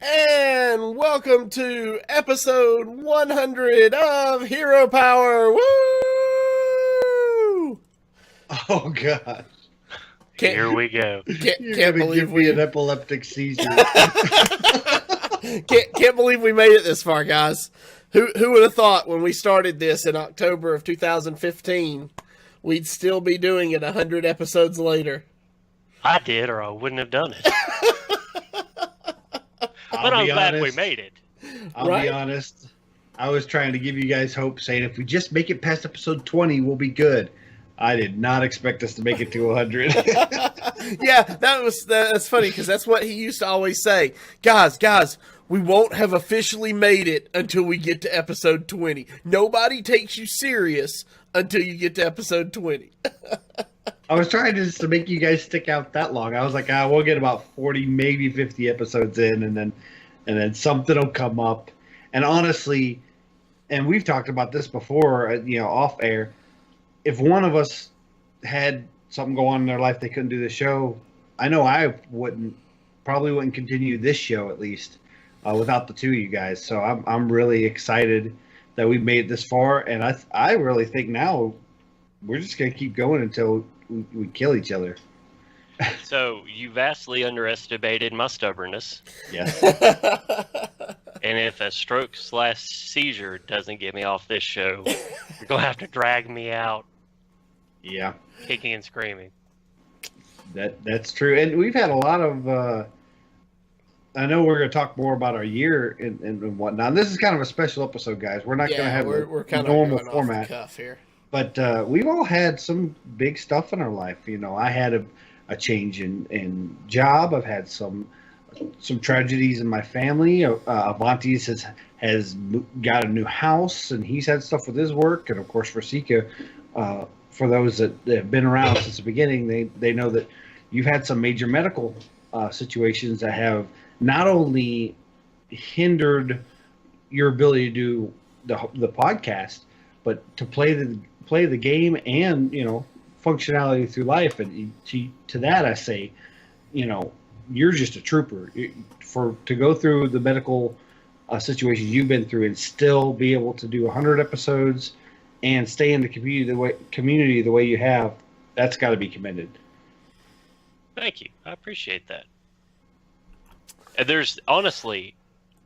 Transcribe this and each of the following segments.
And welcome to episode 100 of Hero Power. Woo! Oh God! Here we go. Can't believe we an epileptic seizure. can't believe we made it this far, guys. Who would have thought when we started this in October of 2015, we'd still be doing it 100 episodes later? I did, or I wouldn't have done it. But I'm glad we made it. I'll be honest. I was trying to give you guys hope, saying if we just make it past episode 20, we'll be good. I did not expect us to make it to 100. Yeah, that's funny because that's what he used to always say. Guys, we won't have officially made it until we get to episode 20. Nobody takes you serious until you get to episode 20. I was trying to make you guys stick out that long. I was like, we'll get about 40, maybe 50 episodes in, and then something will come up. And honestly, and we've talked about this before, off air. If one of us had something go on in their life they couldn't do the show, I know I probably wouldn't continue this show at least without the two of you guys. So I'm really excited that we made it this far, and I really think now we're just gonna keep going until we kill each other. So you vastly underestimated my stubbornness. Yes. And if a stroke/seizure doesn't get me off this show, you're gonna have to drag me out. Yeah. Kicking and screaming. That's true, and we've had a lot of. I know we're going to talk more about our year and whatnot. This is kind of a special episode, guys. We're not going to have we're kind normal of format off the cuff here. But we've all had some big stuff in our life. I had a change in job. I've had some tragedies in my family. Avantes has got a new house, and he's had stuff with his work. And, of course, Versika, for those that have been around since the beginning, they know that you've had some major medical situations that have not only hindered your ability to do the podcast, but to play the game and functionality through life. And to that I say, you're just a trooper to go through the medical situations you've been through and still be able to do 100 episodes and stay in the community the way you have. That's got to be commended. Thank you. I appreciate that. And there's honestly,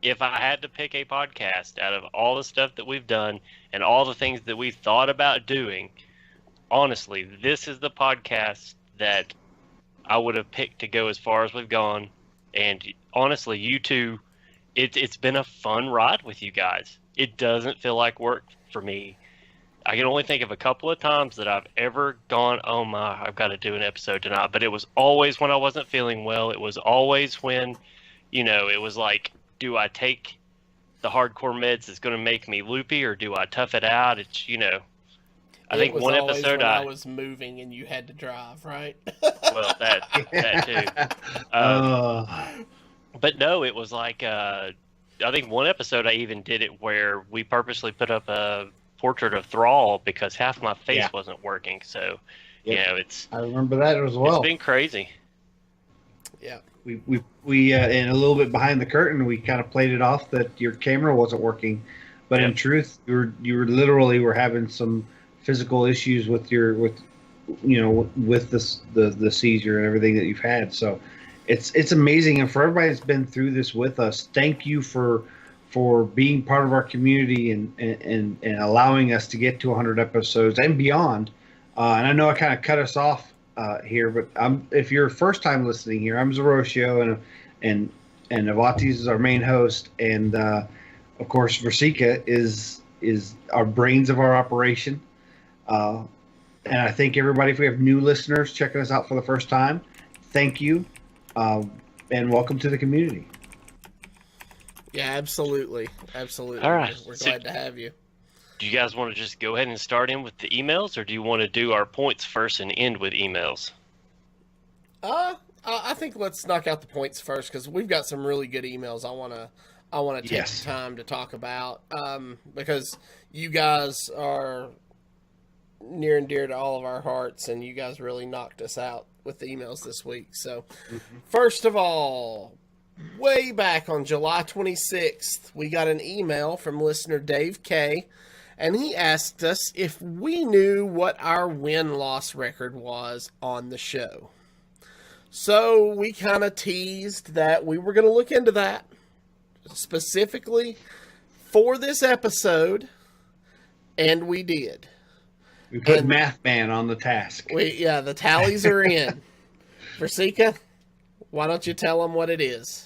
if I had to pick a podcast out of all the stuff that we've done and all the things that we've thought about doing, honestly, this is the podcast that I would have picked to go as far as we've gone. And honestly, you two, it's been a fun ride with you guys. It doesn't feel like work for me. I can only think of a couple of times that I've ever gone, oh my, I've got to do an episode tonight. But it was always when I wasn't feeling well. It was always when, it was like, do I take the hardcore meds that's going to make me loopy, or do I tough it out? It's, I think one episode I was moving and you had to drive, right? Well, that too. But no, it was like, I think one episode I even did it where we purposely put up a portrait of Thrall because half my face wasn't working. So, I remember that as well. It's been crazy. Yeah. We and a little bit behind the curtain, we kind of played it off that your camera wasn't working, but in truth, you were literally having some physical issues with the seizure and everything that you've had. So it's amazing, and for everybody that's been through this with us, thank you for being part of our community and allowing us to get to 100 episodes and beyond. And I know I kind of cut us off here, but if you're first time listening here, I'm Zeroshio, and Avantes is our main host, and of course Versika is our brains of our operation. And I thank everybody. If we have new listeners checking us out for the first time, thank you, and welcome to the community. Yeah, absolutely. All right. We're glad to have you. Do you guys want to just go ahead and start in with the emails, or do you want to do our points first and end with emails? I think let's knock out the points first because we've got some really good emails. I want to take the time to talk about because you guys are near and dear to all of our hearts, and you guys really knocked us out with the emails this week. So, First of all, way back on July 26th, we got an email from listener Dave K, and he asked us if we knew what our win-loss record was on the show. So we kind of teased that we were going to look into that specifically for this episode, and we did. We put And Math Man on the task. the tallies are in. Versika, why don't you tell them what it is?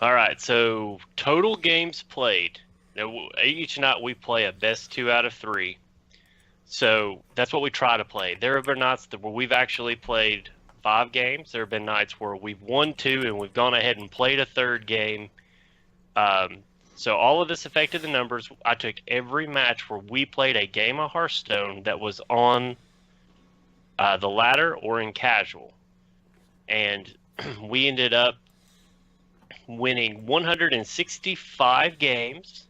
All right, so total games played. Now, each night we play a best 2 out of 3. So that's what we try to play. There have been nights where we've actually played 5 games. There have been nights where we've won 2 and we've gone ahead and played a 3rd game. So all of this affected the numbers. I took every match where we played a game of Hearthstone that was on the ladder or in casual. And we ended up winning 165 games.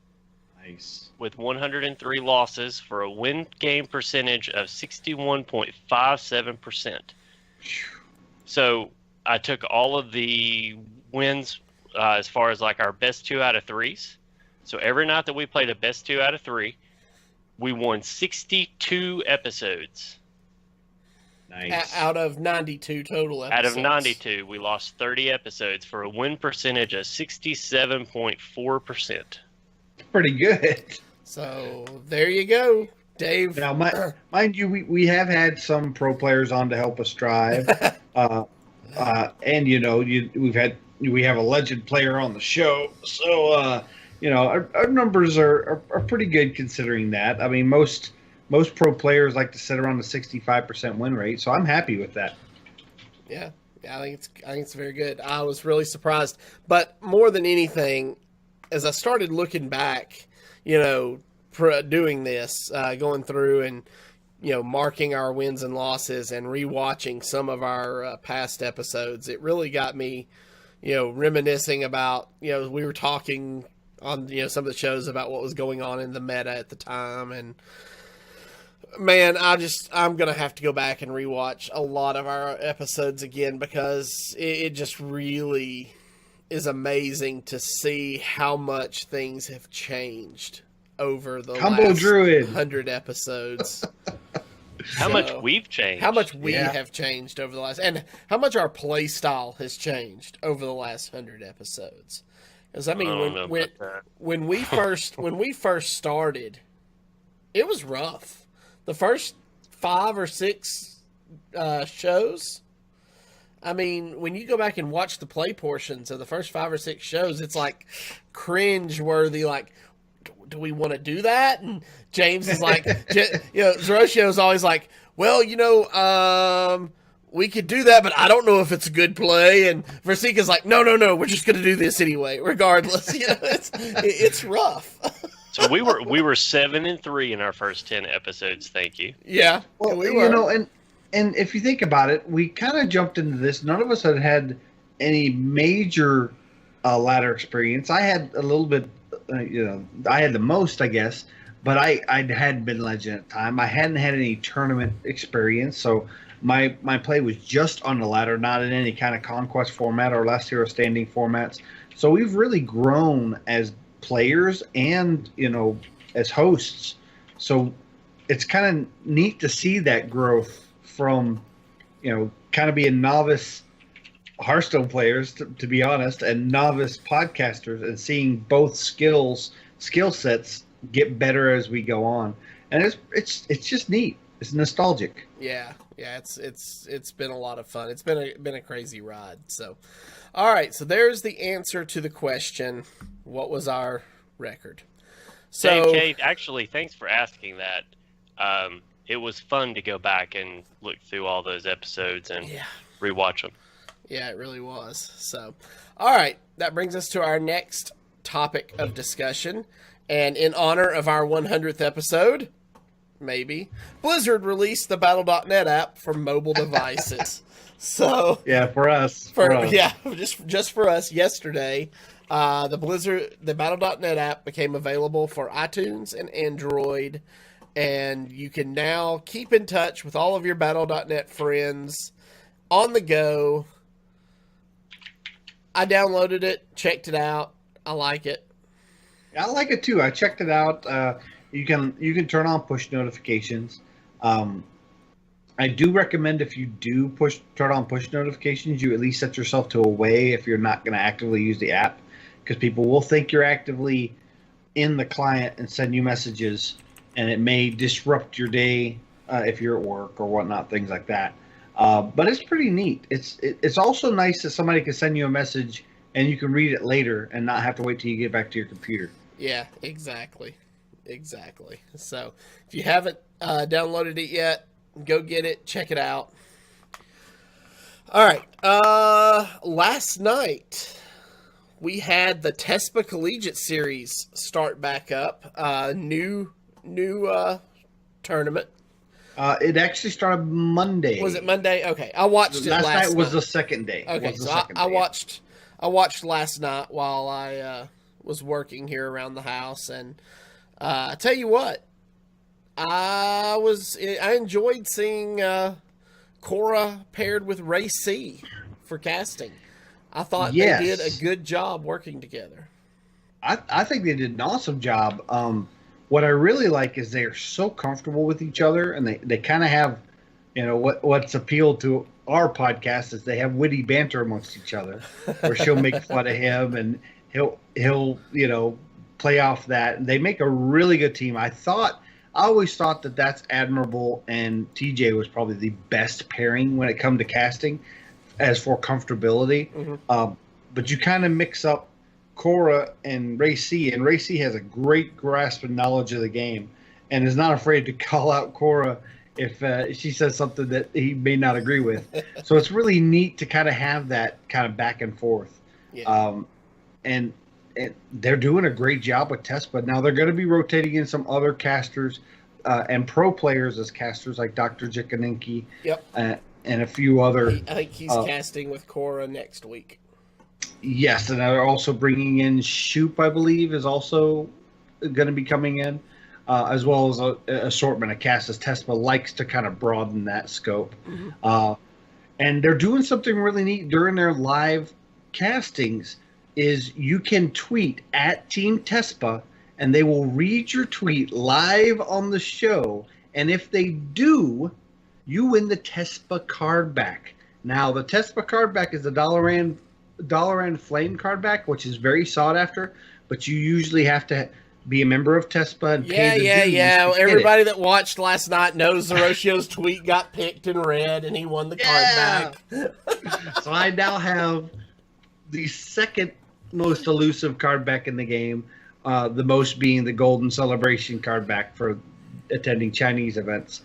Nice. With 103 losses for a win game percentage of 61.57%. So I took all of the wins as far as like our best 2 out of 3s. So every night that we played a best 2 out of 3, we won 62 episodes. Nice. Out of 92 total episodes. Out of 92, we lost 30 episodes for a win percentage of 67.4%. Pretty good. So there you go, Dave. Now, mind you, we have had some pro players on to help us drive, and we have a legend player on the show, so our numbers are pretty good considering that. I mean, most pro players like to sit around the 65% win rate, so I'm happy with that. Yeah, I think it's very good. I was really surprised, but more than anything, as I started looking back, doing this, going through and marking our wins and losses and rewatching some of our past episodes, it really got me, reminiscing about, we were talking on some of the shows about what was going on in the meta at the time, and man, I'm gonna have to go back and rewatch a lot of our episodes again because it just really is amazing to see how much things have changed over the Combo last Druid. 100 episodes. How much we've changed. How much we Yeah. have changed over the last, and how much our play style has changed over the last 100 episodes. Because I mean, I don't know when about that. when we first started, it was rough. The first 5 or 6 shows. I mean, when you go back and watch the play portions of the first 5 or 6 shows, it's like cringe-worthy. Like, do we want to do that? And James is like, Zeroshio is always like, well, we could do that, but I don't know if it's a good play. And Versika's like, no, we're just going to do this anyway, regardless. It's rough. So we were 7-3 in our first 10 episodes. Thank you. Yeah, Well, we were. and if you think about it, we kind of jumped into this. None of us had any major ladder experience. I had a little bit, I had the most, I guess, but I hadn't been legend at the time. I hadn't had any tournament experience, so my play was just on the ladder, not in any kind of conquest format or last hero standing formats. So we've really grown as players and as hosts. So it's kind of neat to see that growth from kind of being novice Hearthstone players, to be honest, and novice podcasters, and seeing both skill sets get better as we go on. And it's just neat. It's nostalgic. Yeah, it's been a lot of fun. It's been a crazy ride. So, all right, so there's the answer to the question: what was our record? So, Kate, actually, thanks for asking that. It was fun to go back and look through all those episodes and rewatch them. yeah, it really was. So, all right, that brings us to our next topic of discussion, and in honor of our 100th episode, maybe Blizzard released the Battle.net app for mobile devices. So Yeah, for us. just for us yesterday, the Battle.net app became available for iTunes and Android, and you can now keep in touch with all of your Battle.net friends on the go I downloaded it, checked it out. I like it. I like it too. I checked it out. You can turn on push notifications. I do recommend if you do turn on push notifications, you at least set yourself to away if you're not going to actively use the app, because people will think you're actively in the client and send you messages, and it may disrupt your day if you're at work or whatnot, things like that. But it's pretty neat. It's also nice that somebody can send you a message and you can read it later and not have to wait till you get back to your computer. Yeah, exactly. So if you haven't downloaded it yet, go get it, check it out. All right. Last night we had the TESPA Collegiate Series start back up. New tournament. It actually started Monday. Was it Monday? Okay, I watched it last night. Last night was the second day. Okay, so I watched last night while I was working here around the house, and I tell you what, I enjoyed seeing Cora paired with Ray C for casting. I thought they did a good job working together. I think they did an awesome job. What I really like is they're so comfortable with each other, and they kind of have, what's appealed to our podcast is they have witty banter amongst each other, where she'll make fun of him and he'll play off that. And they make a really good team. I always thought that that's admirable, and TJ was probably the best pairing when it comes to casting, as for comfortability. Mm-hmm. But you kind of mix up Cora and Ray C, and Ray C has a great grasp and knowledge of the game, and is not afraid to call out Cora if she says something that he may not agree with. So it's really neat to kind of have that kind of back and forth. Yeah. And they're doing a great job with TESPA. Now they're going to be rotating in some other casters and pro players as casters, like Dr. Jikaninki. Yep. And a few other. I think he's casting with Cora next week. Yes, and they're also bringing in Shoop, I believe, is also going to be coming in, as well as an assortment of casters. TESPA likes to kind of broaden that scope. Mm-hmm. And they're doing something really neat during their live castings, is you can tweet at Team TESPA, and they will read your tweet live on the show. And if they do, you win the TESPA card back. Now, the TESPA card back is the Dalaran Flame card back, which is very sought after, but you usually have to be a member of TESPA and pay the dues. Yeah. Everybody that watched last night knows Zeroshio's tweet got picked and read, and he won the card back. So I now have the second most elusive card back in the game, the most being the Golden Celebration card back for attending Chinese events.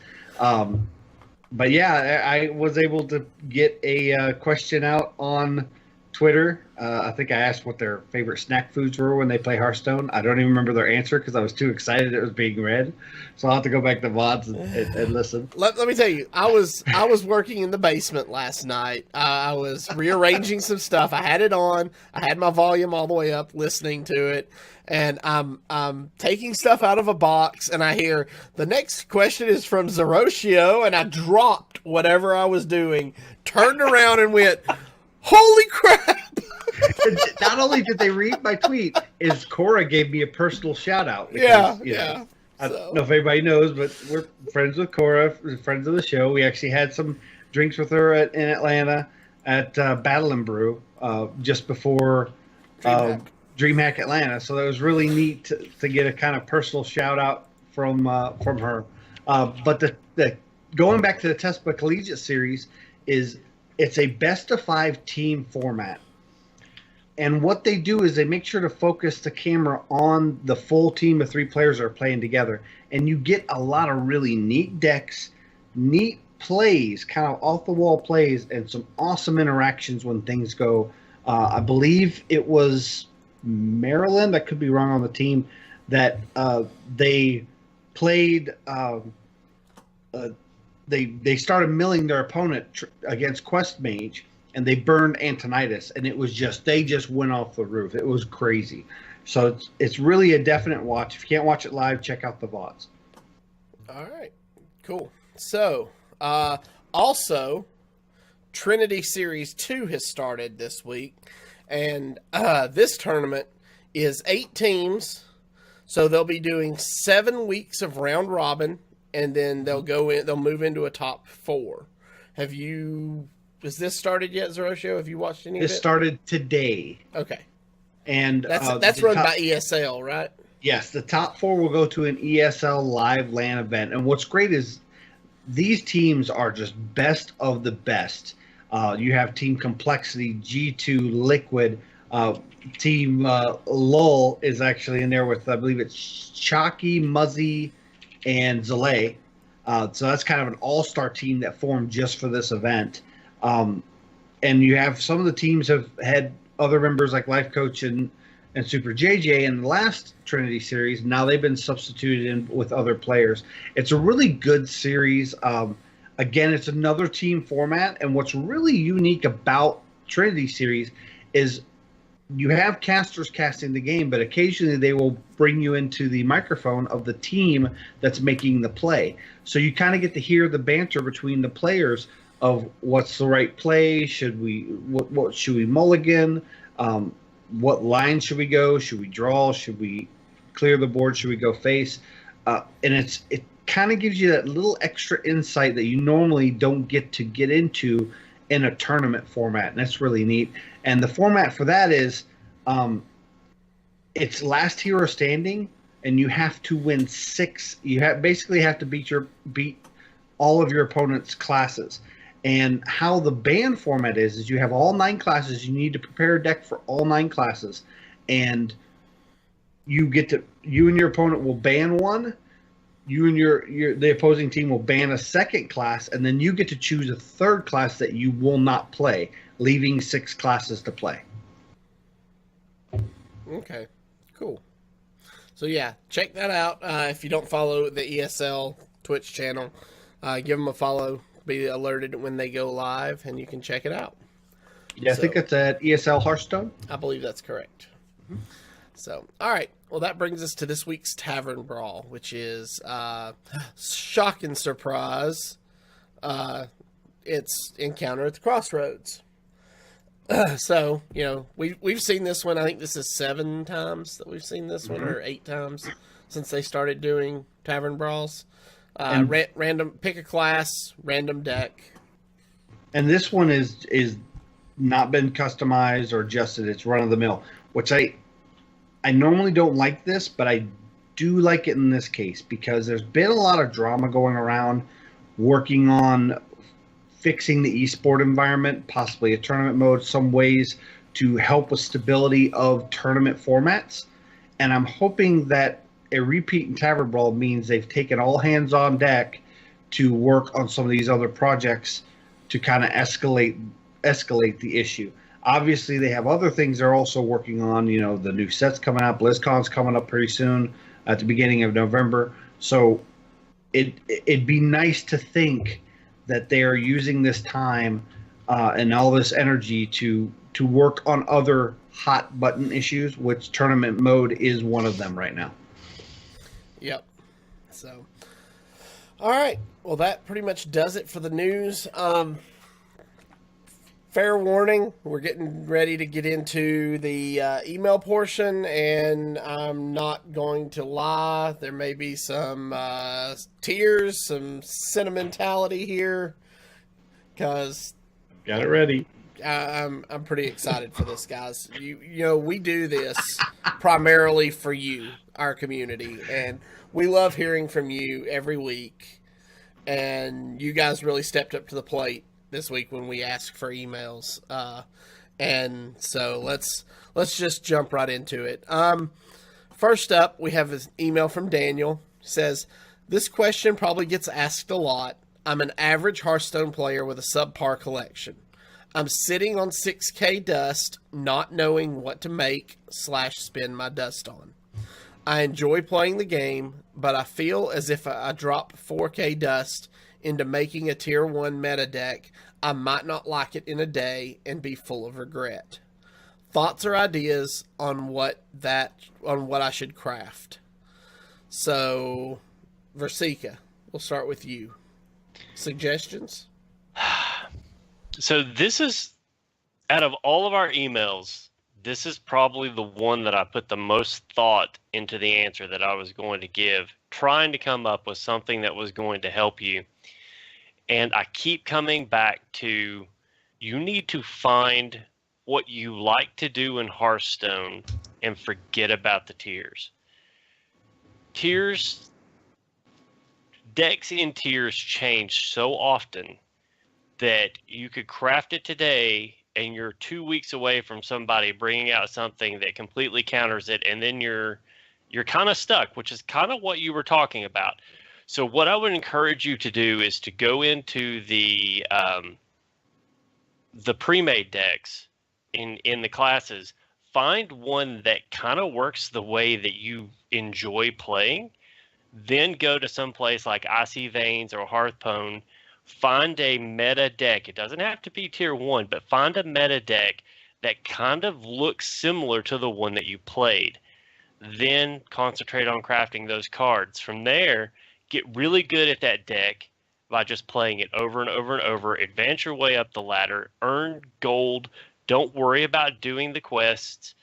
But yeah, I was able to get a question out on Twitter. I think I asked what their favorite snack foods were when they play Hearthstone. I don't even remember their answer because I was too excited it was being read. So I'll have to go back to VODs and listen. Let me tell you, I was working in the basement last night. I was rearranging some stuff. I had it on. I had my volume all the way up, listening to it. And I'm taking stuff out of a box, and I hear the next question is from Zeroshio, and I dropped whatever I was doing, turned around, and went, "Holy crap!" Not only did they read my tweet, is Cora gave me a personal shout out. Because, I don't know if everybody knows, but we're friends with Cora, friends of the show. We actually had some drinks with her in Atlanta at Battle and Brew just before DreamHack Atlanta. So that was really neat to get a kind of personal shout out from her. But the going back to the TESPA Collegiate Series it's a best of 5 team format. And what they do is they make sure to focus the camera on the full team of 3 players that are playing together. And you get a lot of really neat decks, neat plays, kind of off-the-wall plays, and some awesome interactions when things go. I believe it was Maryland, I could be wrong on the team, that they played they started milling their opponent against Quest Mage, and they burned Antonidas, and they just went off the roof. It was crazy. So it's really a definite watch. If you can't watch it live, check out the VODs. All right, cool. So also, Trinity Series 2 has started this week, And this tournament is 8 teams, so they'll be doing 7 weeks of round robin, and then they'll move into a top 4. Has this started yet, Zeroshio? Have you watched any of it? This started today. Okay. And that's run by ESL, right? Yes, the top 4 will go to an ESL live LAN event. And what's great is these teams are just best of the best. You have Team Complexity, G2, Liquid, Team LOL is actually in there with, I believe it's Chalky, Muzzy, and Zalay. So that's kind of an all-star team that formed just for this event. And you have some of the teams have had other members like Life Coach and Super JJ in the last Trinity series. Now they've been substituted in with other players. It's a really good series. Again, it's another team format, and what's really unique about Trinity series is you have casters casting the game, but occasionally they will bring you into the microphone of the team that's making the play. So you kind of get to hear the banter between the players of what's the right play, what should we mulligan, what line should we go, should we draw, should we clear the board, should we go face, and it kind of gives you that little extra insight that you normally don't get into in a tournament format, and that's really neat. And the format for that is it's last hero standing, and you have to win 6. You basically have to beat all of your opponent's classes. And how the ban format is you have all 9 classes. You need to prepare a deck for all 9 classes, and you and your opponent will ban one. You and the opposing team will ban a second class, and then you get to choose a third class that you will not play, leaving 6 classes to play. Okay, cool. So yeah, check that out. If you don't follow the ESL Twitch channel, give them a follow. Be alerted when they go live, and you can check it out. Yeah, I think it's at ESL Hearthstone. I believe that's correct. So, all right. Well, that brings us to this week's Tavern Brawl, which is shock and surprise. It's Encounter at the Crossroads. So, we've seen this one. I think this is 7 times that we've seen this one, or 8 times since they started doing Tavern Brawls. Random, pick a class, random deck. And this one is not been customized or adjusted. It's run of the mill, which I normally don't like this, but I do like it in this case because there's been a lot of drama going around working on fixing the esport environment, possibly a tournament mode, some ways to help with stability of tournament formats. And I'm hoping that a repeat in Tavern Brawl means they've taken all hands on deck to work on some of these other projects to kind of escalate the issue. Obviously, they have other things they're also working on. The new sets coming out. BlizzCon's coming up pretty soon at the beginning of November. So it'd be nice to think that they are using this time and all this energy to work on other hot button issues, which tournament mode is one of them right now. Yep. So, all right. Well, that pretty much does it for the news. Fair warning, we're getting ready to get into the email portion, and I'm not going to lie. There may be some tears, some sentimentality here, because got it ready. I'm pretty excited for this, guys. We do this primarily for you, our community, and we love hearing from you every week. And you guys really stepped up to the plate this week when we asked for emails. And so let's just jump right into it. First up, we have an email from Daniel. It says, "This question probably gets asked a lot. I'm an average Hearthstone player with a subpar collection. I'm sitting on 6K dust, not knowing what to make / spend my dust on. I enjoy playing the game, but I feel as if I drop 4K dust into making a tier 1 meta deck, I might not like it in a day and be full of regret. Thoughts or ideas on what I should craft?" So, Versika, we'll start with you. Suggestions? So this is, out of all of our emails, this is probably the one that I put the most thought into the answer that I was going to give, trying to come up with something that was going to help you. And I keep coming back to, you need to find what you like to do in Hearthstone and forget about the tiers. Decks in tiers change so often that you could craft it today and you're 2 weeks away from somebody bringing out something that completely counters it, and then you're kind of stuck, which is kind of what you were talking about. So what I would encourage you to do is to go into the pre-made decks in the classes, find one that kind of works the way that you enjoy playing, then go to some place like Icy Veins or Hearthstone, find a meta deck. It doesn't have to be tier 1, but find a meta deck that kind of looks similar to the one that you played. Then concentrate on crafting those cards. From there, get really good at that deck by just playing it over and over and over. Advance your way up the ladder. Earn gold. Don't worry about doing the quests.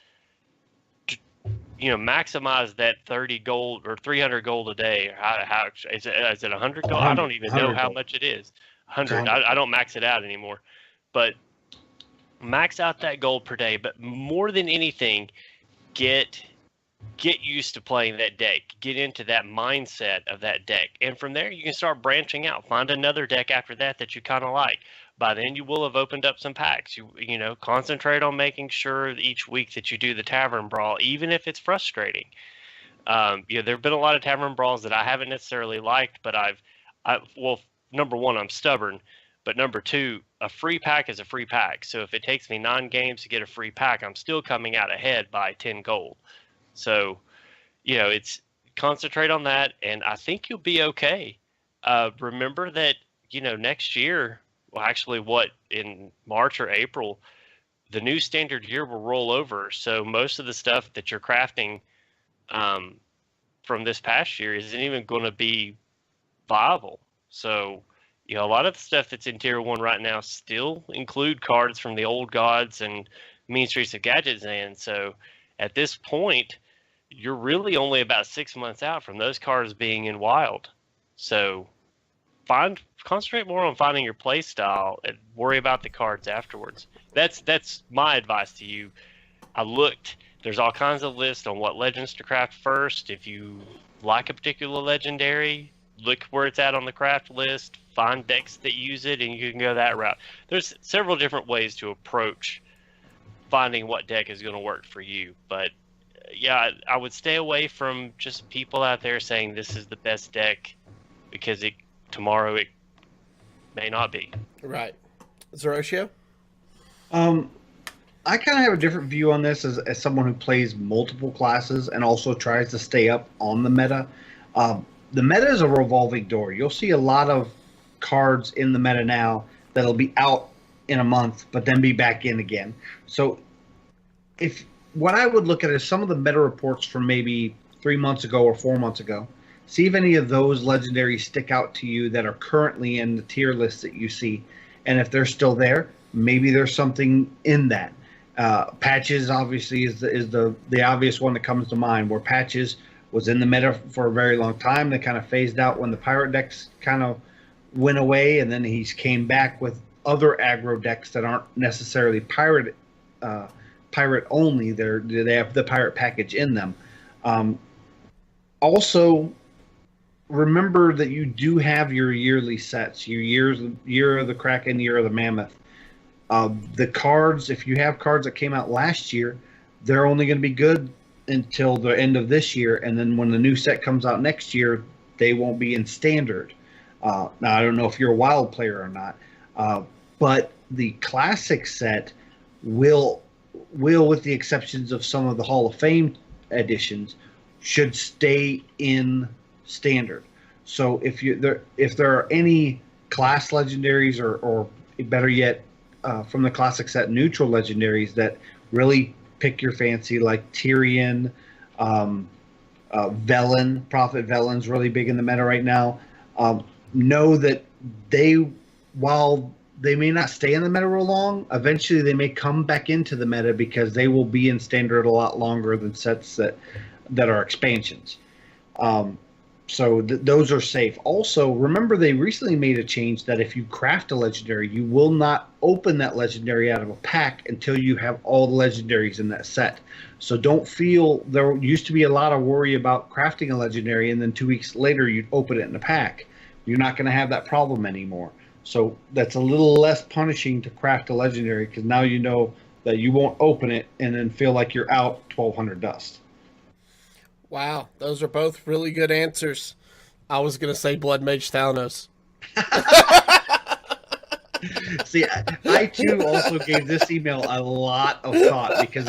Maximize that 30 gold or 300 gold a day. How is it 100 gold? I don't even know how much it is. 100. I don't max it out anymore. But max out that gold per day. But more than anything, get used to playing that deck. Get into that mindset of that deck. And from there, you can start branching out. Find another deck after that you kind of like. By then, you will have opened up some packs. You concentrate on making sure each week that you do the Tavern Brawl, even if it's frustrating. There have been a lot of Tavern Brawls that I haven't necessarily liked, but well, number one, I'm stubborn. But number two, a free pack is a free pack. So if it takes me 9 games to get a free pack, I'm still coming out ahead by 10 gold. So, it's concentrate on that, and I think you'll be okay. Remember that, next year, well, actually, in March or April, the new standard year will roll over. So most of the stuff that you're crafting from this past year isn't even going to be viable. So, a lot of the stuff that's in Tier 1 right now still include cards from the old gods and Mean Streets of Gadgetzan. So at this point, you're really only about 6 months out from those cards being in Wild. So concentrate more on finding your play style and worry about the cards afterwards. That's my advice to you. There's all kinds of lists on what legends to craft first. If you like a particular legendary, look where it's at on the craft list, find decks that use it, and you can go that route. There's several different ways to approach finding what deck is going to work for you. But yeah, I would stay away from just people out there saying this is the best deck, because tomorrow it may not be. Right. Zerosio? I kind of have a different view on this as someone who plays multiple classes and also tries to stay up on the meta. The meta is a revolving door. You'll see a lot of cards in the meta now that'll be out in a month, but then be back in again. So what I would look at is some of the meta reports from maybe 3 months ago or 4 months ago. See if any of those legendaries stick out to you that are currently in the tier list that you see. And if they're still there, maybe there's something in that. Patches obviously is the obvious one that comes to mind, where Patches was in the meta for a very long time. They kind of phased out when the pirate decks kind of went away, and then he's came back with other aggro decks that aren't necessarily pirate only. They have the pirate package in them. Also, remember that you do have your yearly sets, your year of the Kraken, year of the Mammoth. The cards, if you have cards that came out last year, they're only going to be good until the end of this year, and then when the new set comes out next year, they won't be in standard. Now, I don't know if you're a Wild player or not, but the classic set will, with the exceptions of some of the Hall of Fame editions, should stay in standard. So if there are any class legendaries or better yet, from the classic set, neutral legendaries that really pick your fancy, like Tyrion, Velen, Prophet Velen's really big in the meta right now. Know that while they may not stay in the meta real long. Eventually, they may come back into the meta because they will be in standard a lot longer than sets that are expansions. So those are safe. Also, remember they recently made a change that if you craft a legendary, you will not open that legendary out of a pack until you have all the legendaries in that set. So don't feel there used to be a lot of worry about crafting a legendary and then 2 weeks later you'd open it in a pack. You're not going to have that problem anymore. So that's a little less punishing to craft a legendary because now you know that you won't open it and then feel like you're out 1,200 dust. Wow, those are both really good answers. I was going to say Blood Mage Thanos. See, I too also gave this email a lot of thought because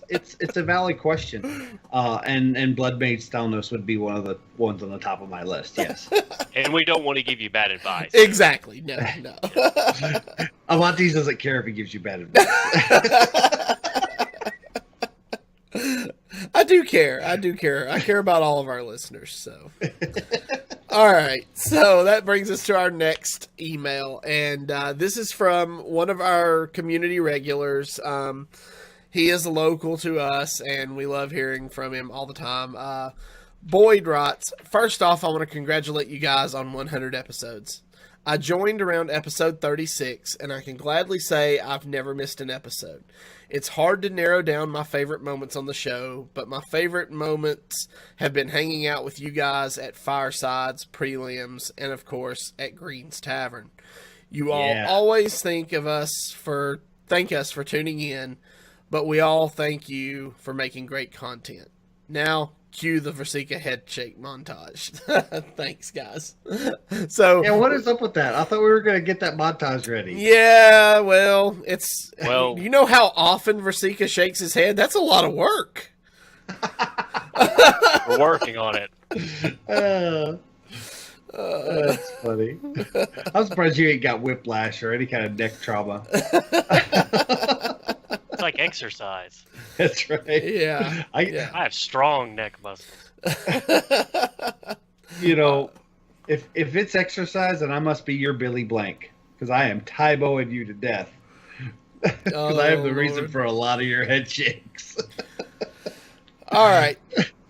it's a valid question, and Blood Mage Thanos would be one of the ones on the top of my list. Yes, And we don't want to give you bad advice. Exactly. No. Avantes doesn't care if he gives you bad advice. I do care. I care about all of our listeners. So, all right. So that brings us to our next email, and this is from one of our community regulars. He is local to us, and we love hearing from him all the time. Boyd writes, first off, I want to congratulate you guys on 100 episodes. I joined around episode 36, and I can gladly say I've never missed an episode. It's hard to narrow down my favorite moments on the show, but my favorite moments have been hanging out with you guys at Firesides, Prelims, and of course at Green's Tavern. You all always thank us for tuning in, but we all thank you for making great content. Now, cue the Versika head shake montage. Thanks, guys. So, yeah, what is up with that? I thought we were going to get that montage ready. Yeah, well, Well, you know how often Versika shakes his head? That's a lot of work. we're working on it. That's funny. I'm surprised you ain't got whiplash or any kind of neck trauma. It's like exercise. That's right. Yeah. I have strong neck muscles. You know, if it's exercise, then I must be your Billy Blank because I am Tyboing you to death. Because I am the reason for a lot of your head shakes. All right.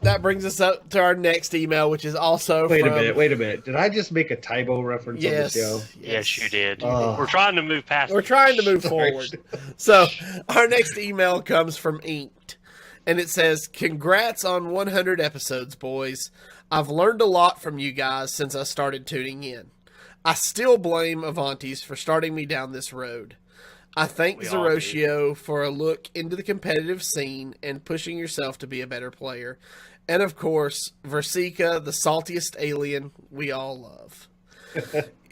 That brings us up to our next email, which is also Wait a minute. Did I just make a Tybo reference on the show? Yes, you did. We're trying to move past We're trying to move Sorry. forward. So our next email comes from Inked, and it says, congrats on 100 episodes, boys. I've learned a lot from you guys since I started tuning in. I still blame Avantes for starting me down this road. I thank Zeroshio for a look into the competitive scene and pushing yourself to be a better player. And of course, Versika, the saltiest alien we all love.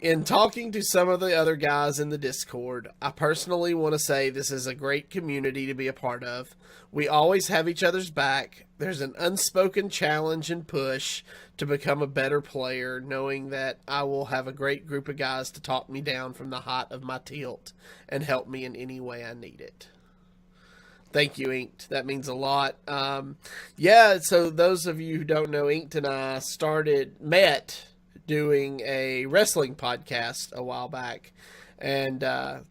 In talking to some of the other guys in the Discord, I personally want to say this is a great community to be a part of. We always have each other's back. There's an unspoken challenge and push to become a better player, knowing that I will have a great group of guys to talk me down from the height of my tilt and help me in any way I need it. Thank you, Inked. That means a lot. So those of you who don't know, Inked and I met doing a wrestling podcast a while back, and I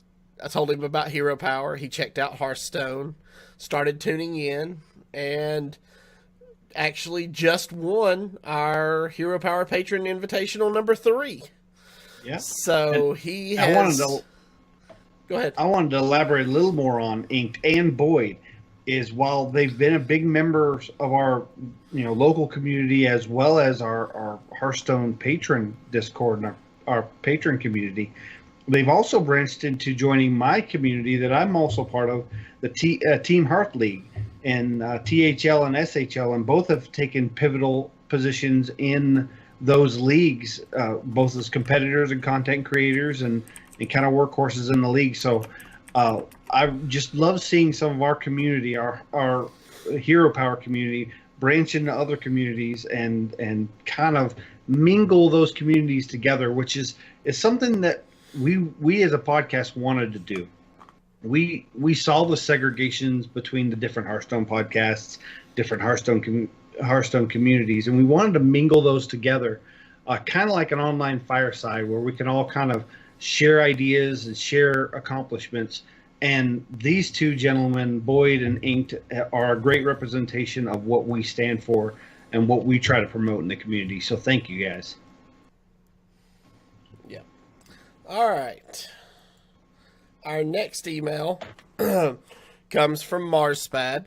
told him about Hero Power. He checked out Hearthstone, started tuning in, and actually just won our Hero Power Patron Invitational number 3. Yeah. So he has... Go ahead. I wanted to elaborate a little more on Inked and Boyd. Is while they've been a big member of our local community as well as our Hearthstone patron Discord and our patron community, they've also branched into joining my community that I'm also part of, the Team Hearth League, and THL and SHL, and both have taken pivotal positions in those leagues, both as competitors and content creators and kind of workhorses in the league. So I just love seeing some of our community, our Hero Power community, branch into other communities and kind of mingle those communities together, which is something that we as a podcast wanted to do. We saw the segregations between the different Hearthstone podcasts, different Hearthstone communities, and we wanted to mingle those together, kind of like an online fireside where we can all kind of share ideas and share accomplishments. And these two gentlemen, Boyd and Inked, are a great representation of what we stand for and what we try to promote in the community. So thank you guys. Yeah. All right. Our next email comes from Marspad.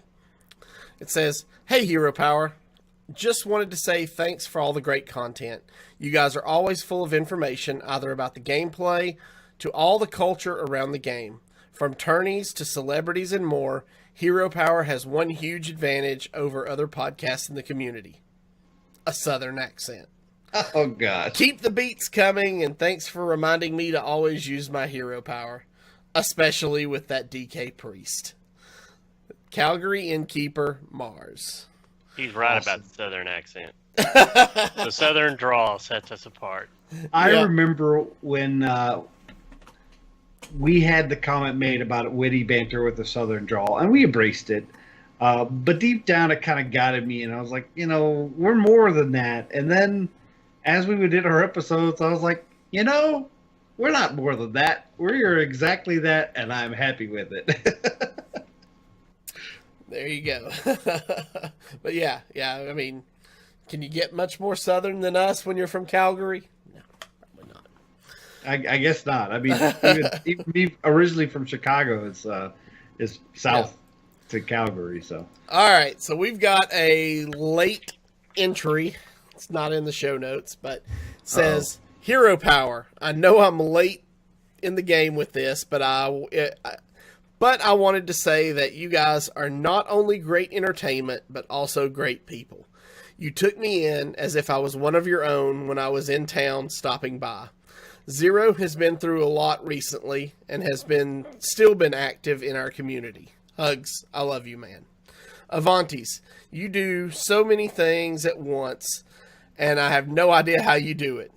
It says, "Hey, Hero Power. Just wanted to say thanks for all the great content. You guys are always full of information, either about the gameplay to all the culture around the game. From tourneys to celebrities and more, Hero Power has one huge advantage over other podcasts in the community: a Southern accent. Oh, God. Keep the beats coming, and thanks for reminding me to always use my hero power, especially with that DK Priest. Calgary Innkeeper, Mars." He's right about the Southern accent. The Southern drawl sets us apart. I Yeah. remember when we had the comment made about witty banter with the Southern drawl, and we embraced it. But deep down, it kind of got at me, and I was like, we're more than that. And then as we did our episodes, I was like, we're not more than that. We're exactly that, and I'm happy with it. There you go. But yeah, I mean, can you get much more Southern than us when you're from Calgary? No, probably not. I guess not. I mean, even me originally from Chicago is south to Calgary. So All right, so we've got a late entry. It's not in the show notes, but it says, "Hero Power. I know I'm late in the game with this, but I wanted to say that you guys are not only great entertainment, but also great people. You took me in as if I was one of your own when I was in town stopping by. Zero has been through a lot recently and has still been active in our community. Hugs. I love you, man. Avantis, you do so many things at once, and I have no idea how you do it.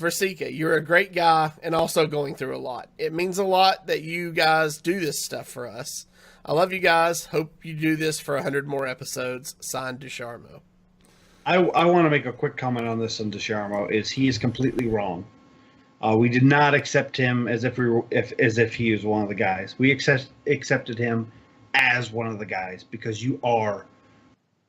Versika, you're a great guy and also going through a lot. It means a lot that you guys do this stuff for us. I love you guys. Hope you do this for 100 more episodes." Signed, DeSharmo. I want to make a quick comment on this on DeSharmo. He is completely wrong. We did not accept him as if he was one of the guys. We accepted him as one of the guys because you are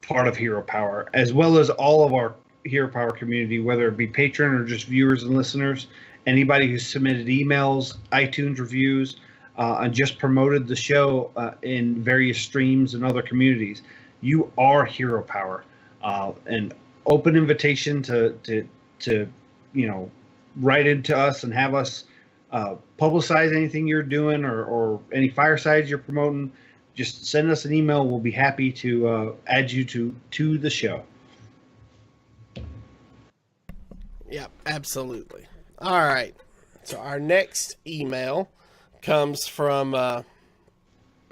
part of Hero Power, as well as all of our Hero Power community, whether it be patron or just viewers and listeners. Anybody who's submitted emails, iTunes reviews, and just promoted the show in various streams and other communities. You are Hero Power. An open invitation to write into us and have us publicize anything you're doing or any firesides you're promoting. Just send us an email. We'll be happy to add you to the show. Yeah, absolutely. All right. So our next email comes from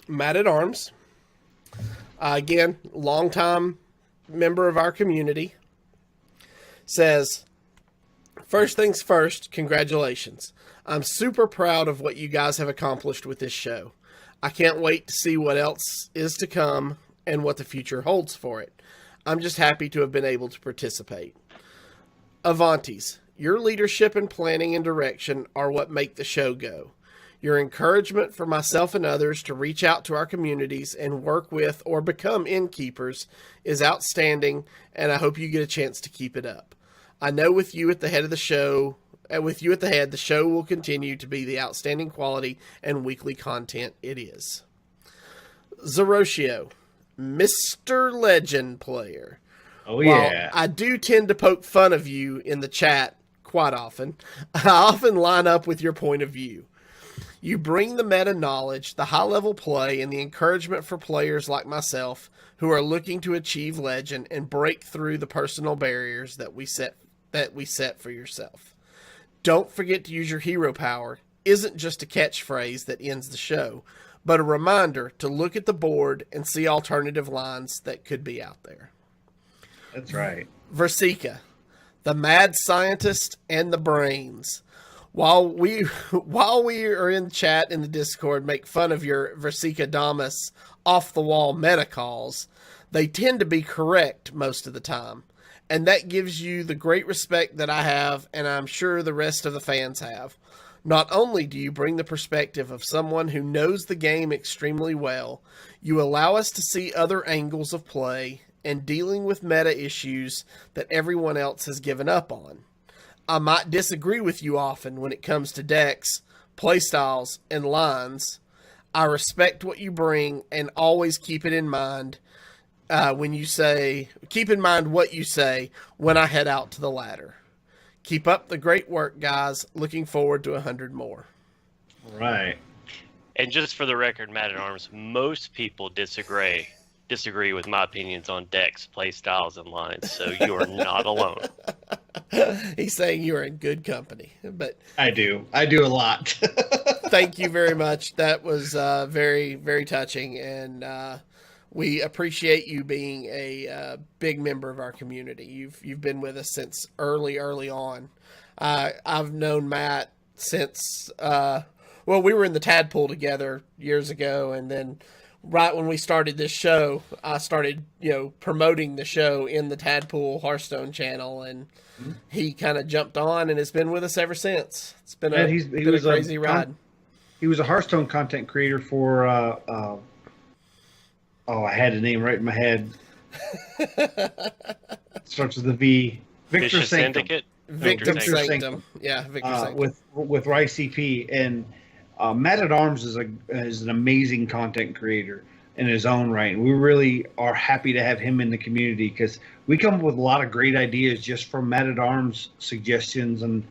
Matt at Arms. Again, longtime member of our community. Says, "First things first, congratulations. I'm super proud of what you guys have accomplished with this show. I can't wait to see what else is to come and what the future holds for it. I'm just happy to have been able to participate. Avantis, your leadership and planning and direction are what make the show go. Your encouragement for myself and others to reach out to our communities and work with or become innkeepers is outstanding, and I hope you get a chance to keep it up. I know with you at the head, the show will continue to be the outstanding quality and weekly content it is." Zeroshio, Mr. Legend Player. Oh, While yeah. I do tend to poke fun of you in the chat quite often, I often line up with your point of view. You bring the meta knowledge, the high-level play, and the encouragement for players like myself who are looking to achieve legend and break through the personal barriers that we set for yourself. Don't forget to use your hero power. Isn't just a catchphrase that ends the show, but a reminder to look at the board and see alternative lines that could be out there. That's right. Versika, the mad scientist and the brains. While we are in chat in the Discord, make fun of your Versika Damas off the wall meta calls, they tend to be correct most of the time. And that gives you the great respect that I have, and I'm sure the rest of the fans have. Not only do you bring the perspective of someone who knows the game extremely well, you allow us to see other angles of play and dealing with meta issues that everyone else has given up on. I might disagree with you often when it comes to decks, playstyles, and lines. I respect what you bring and always keep it in mind keep in mind what you say when I head out to the ladder. Keep up the great work, guys. Looking forward to 100 more. Right. And just for the record, Matt at Arms, most people disagree with my opinions on decks, play styles, and lines. So you are not alone. He's saying you are in good company, but I do a lot. thank you very much. That was very, very touching, and we appreciate you being a big member of our community. You've been with us since early on. I've known Matt since we were in the Tadpool together years ago, and then right when we started this show, I started promoting the show in the Tadpool Hearthstone channel, and he kind of jumped on and has been with us ever since. It's been a crazy ride. He was a Hearthstone content creator for I had a name right in my head. Starts with a V. Victor Vicious Sanctum. Syndicate. Victor Sanctum. Sanctum. Yeah, Victor Sanctum. With Rice CP, and Matt at Arms is an amazing content creator in his own right. And we really are happy to have him in the community because we come up with a lot of great ideas just from Matt at Arms suggestions and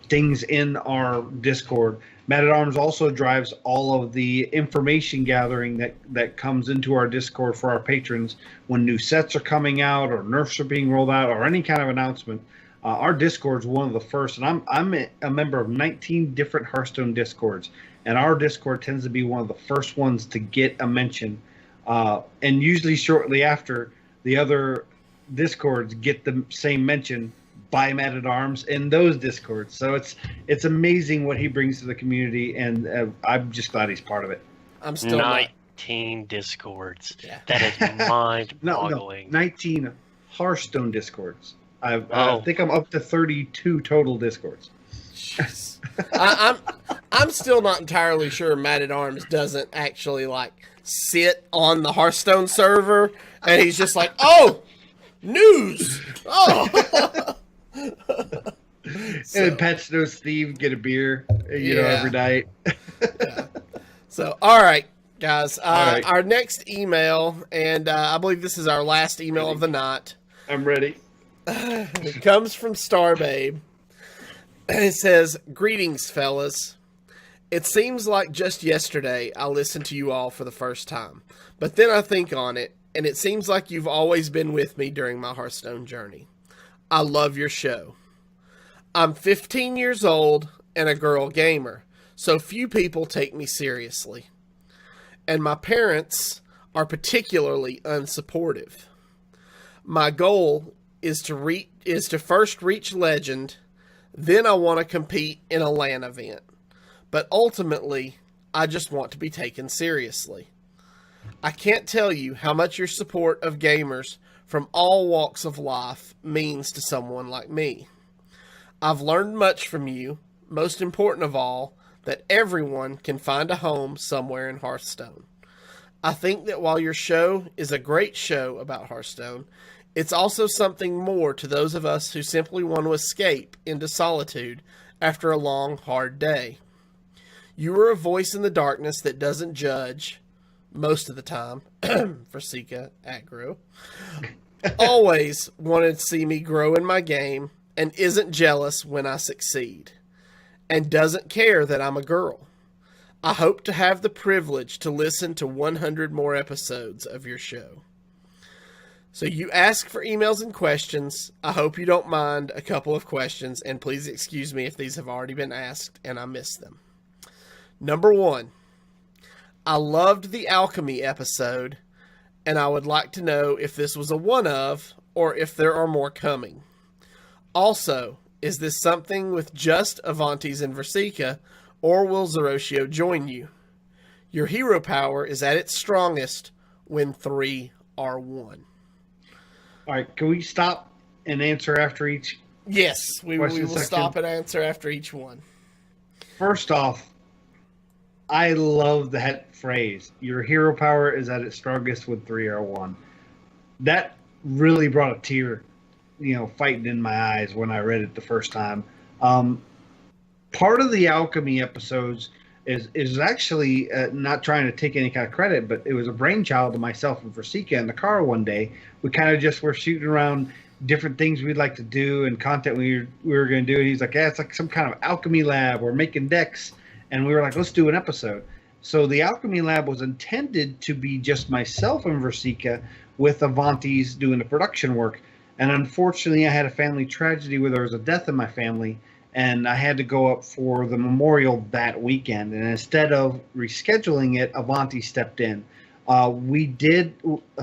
things in our Discord. Matt at Arms also drives all of the information gathering that comes into our Discord for our patrons when new sets are coming out or nerfs are being rolled out or any kind of announcement. Our Discord is one of the first, and I'm a member of 19 different Hearthstone Discords, and our Discord tends to be one of the first ones to get a mention, and usually shortly after, the other Discords get the same mention by Matt at Arms in those Discords. So it's amazing what he brings to the community, and I'm just glad he's part of it. I'm still 19 Discords. Yeah. That is mind-boggling. 19 Hearthstone Discords. I think I'm up to 32 total Discords. Jeez. I'm still not entirely sure Matt at Arms doesn't actually sit on the Hearthstone server and he's just like, oh, news. Oh. And Pat Snow Steve get a beer, every night. Yeah. So, all right, guys. All right. Our next email, and I believe this is our last email of the night. I'm ready. It comes from Starbabe. It says, "Greetings, fellas. It seems like just yesterday I listened to you all for the first time, but then I think on it, and it seems like you've always been with me during my Hearthstone journey. I love your show. I'm 15 years old and a girl gamer, so few people take me seriously. And my parents are particularly unsupportive. My goal is to first reach Legend, then I want to compete in a LAN event. But ultimately, I just want to be taken seriously. I can't tell you how much your support of gamers from all walks of life means to someone like me. I've learned much from you, most important of all, that everyone can find a home somewhere in Hearthstone. I think that while your show is a great show about Hearthstone, it's also something more to those of us who simply want to escape into solitude after a long, hard day. You are a voice in the darkness that doesn't judge, most of the time, for Sika Aggro. Always wanted to see me grow in my game and isn't jealous when I succeed. And doesn't care that I'm a girl. I hope to have the privilege to listen to 100 more episodes of your show. So you ask for emails and questions. I hope you don't mind a couple of questions, and please excuse me if these have already been asked and I missed them. Number 1, I loved the alchemy episode, and I would like to know if this was a one-of or if there are more coming. Also, is this something with just Avantis and Versika, or will Zeroshio join you? Your hero power is at its strongest when 3 are 1. All right, can we stop and answer after each? Yes, we will section? stop and answer after each one. First off, I love that phrase. Your hero power is at its strongest when 3 are 1. That really brought a tear, fighting in my eyes when I read it the first time. Um, Part of the alchemy episodes is actually not trying to take any kind of credit, but it was a brainchild of myself and Versika in the car one day. We kind of just were shooting around different things we'd like to do and content we were going to do. And he's like, yeah, it's like some kind of alchemy lab. We're making decks. And we were like, let's do an episode. So the alchemy lab was intended to be just myself and Versika with Avanti's doing the production work. And unfortunately, I had a family tragedy where there was a death in my family, and I had to go up for the memorial that weekend. And instead of rescheduling it, Avanti stepped in. We did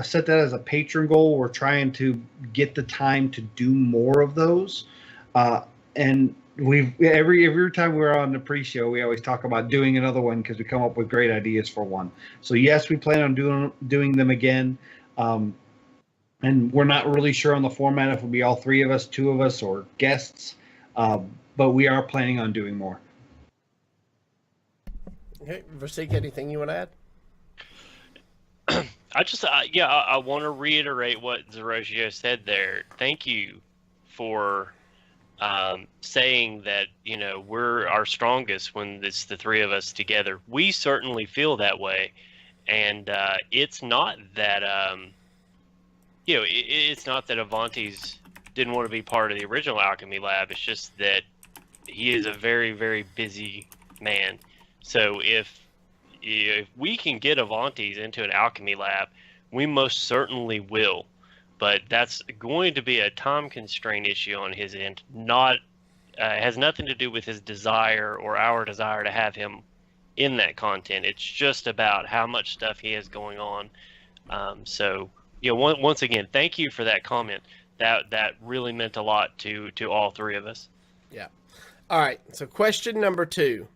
set that as a patron goal. We're trying to get the time to do more of those. And every time we're on the pre-show, we always talk about doing another one because we come up with great ideas for one. So yes, we plan on doing them again. And we're not really sure on the format if it'll be all 3 of us, 2 of us, or guests. But we are planning on doing more. Okay, Versika, anything you want to add? I want to reiterate what Zeroshio said there. Thank you for saying that, we're our strongest when it's the 3 of us together. We certainly feel that way. And it's not that, it's not that Avanti's didn't want to be part of the original Alchemy Lab. It's just that he is a very, very busy man. So if we can get Avanti's into an Alchemy Lab, we most certainly will. But that's going to be a time constraint issue on his end. Not has nothing to do with his desire or our desire to have him in that content. It's just about how much stuff he has going on. Once again, thank you for that comment. That really meant a lot to all 3 of us. Yeah. All right. So question number 2.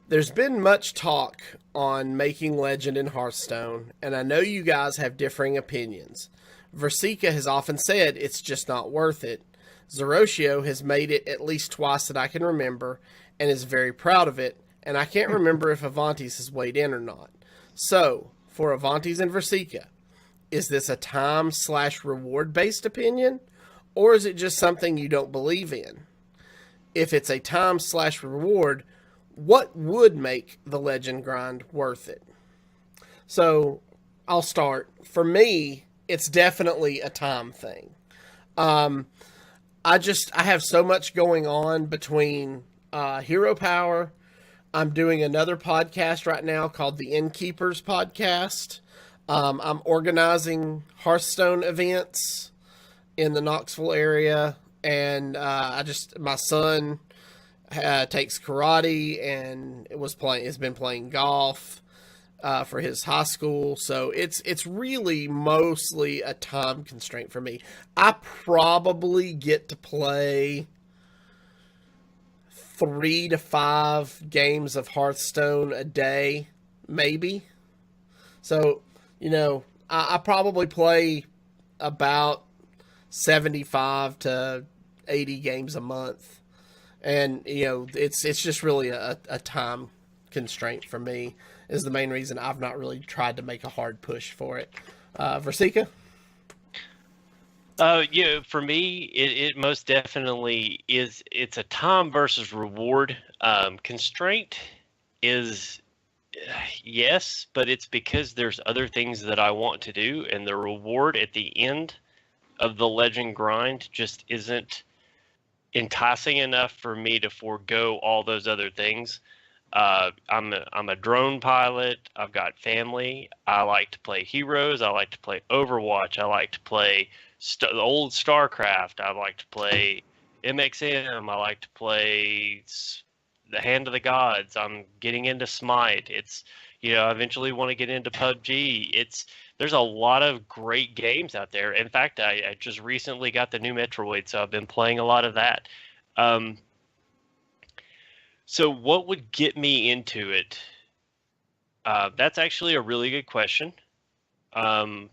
There's been much talk on making Legend in Hearthstone, and I know you guys have differing opinions. Versika has often said it's just not worth it. Zeroshio has made it at least twice that I can remember and is very proud of it, and I can't remember if Avanti's has weighed in or not. So, for Avanti's and Versika, is this a time/reward based opinion, or is it just something you don't believe in? If it's a time/reward, what would make the Legend grind worth it? So I'll start. For me, it's definitely a time thing. I have so much going on between Hero Power. I'm doing another podcast right now called the Innkeepers Podcast. I'm organizing Hearthstone events in the Knoxville area, and my son takes karate and has been playing golf for his high school, so it's really mostly a time constraint for me. I probably get to play 3 to 5 games of Hearthstone a day, maybe. So, I probably play about 75 to 80 games a month. And, it's just really a time constraint for me is the main reason I've not really tried to make a hard push for it. Versika? For me, it most definitely is. It's a time versus reward. Constraint is yes, but it's because there's other things that I want to do, and the reward at the end of the Legend grind just isn't enticing enough for me to forego all those other things. I'm a drone pilot. I've got family. I like to play Heroes. I like to play Overwatch. I like to play old StarCraft. I like to play MXM. I like to play the Hand of the Gods. I'm getting into Smite. It's, I eventually want to get into PUBG. There's a lot of great games out there. In fact, I just recently got the new Metroid, so I've been playing a lot of that. So what would get me into it? That's actually a really good question. And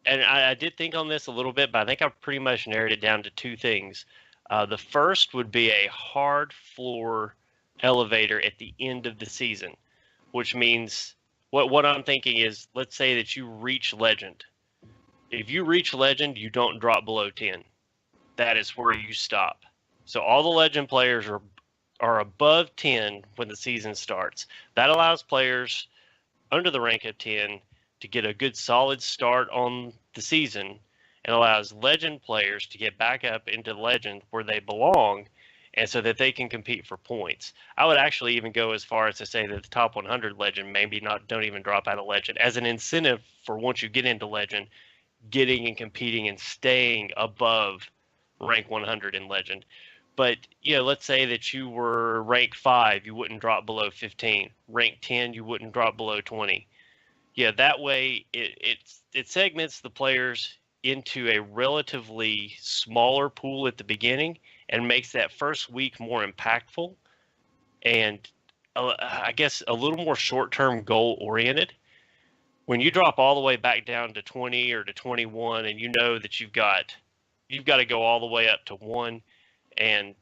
I did think on this a little bit, but I think I've pretty much narrowed it down to 2 things. The first would be a hard floor elevator at the end of the season, which means what I'm thinking is, let's say that you reach legend. If you reach legend, you don't drop below 10. That is where you stop. So all the legend players are above 10 when the season starts. That allows players under the rank of 10 to get a good solid start on the season, and allows legend players to get back up into legend where they belong, and so that they can compete for points. I would actually even go as far as to say that the top 100 legend maybe don't even drop out of legend as an incentive for, once you get into legend, getting and competing and staying above rank 100 in legend. But, let's say that you were rank 5, you wouldn't drop below 15. Rank 10, you wouldn't drop below 20. Yeah, that way it segments the players into a relatively smaller pool at the beginning and makes that first week more impactful and I guess a little more short-term goal oriented. When you drop all the way back down to 20 or to 21, and you know that you've got to go all the way up to 1, and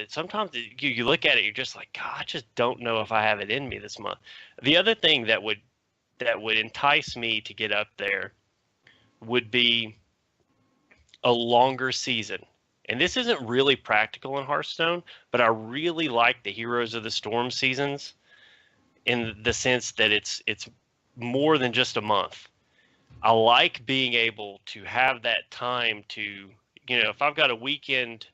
sometimes you look at it, you're just like, God, I just don't know if I have it in me this month. The other thing that would entice me to get up there would be a longer season. And this isn't really practical in Hearthstone, but I really like the Heroes of the Storm seasons in the sense that it's more than just a month. I like being able to have that time to, if I've got a weekend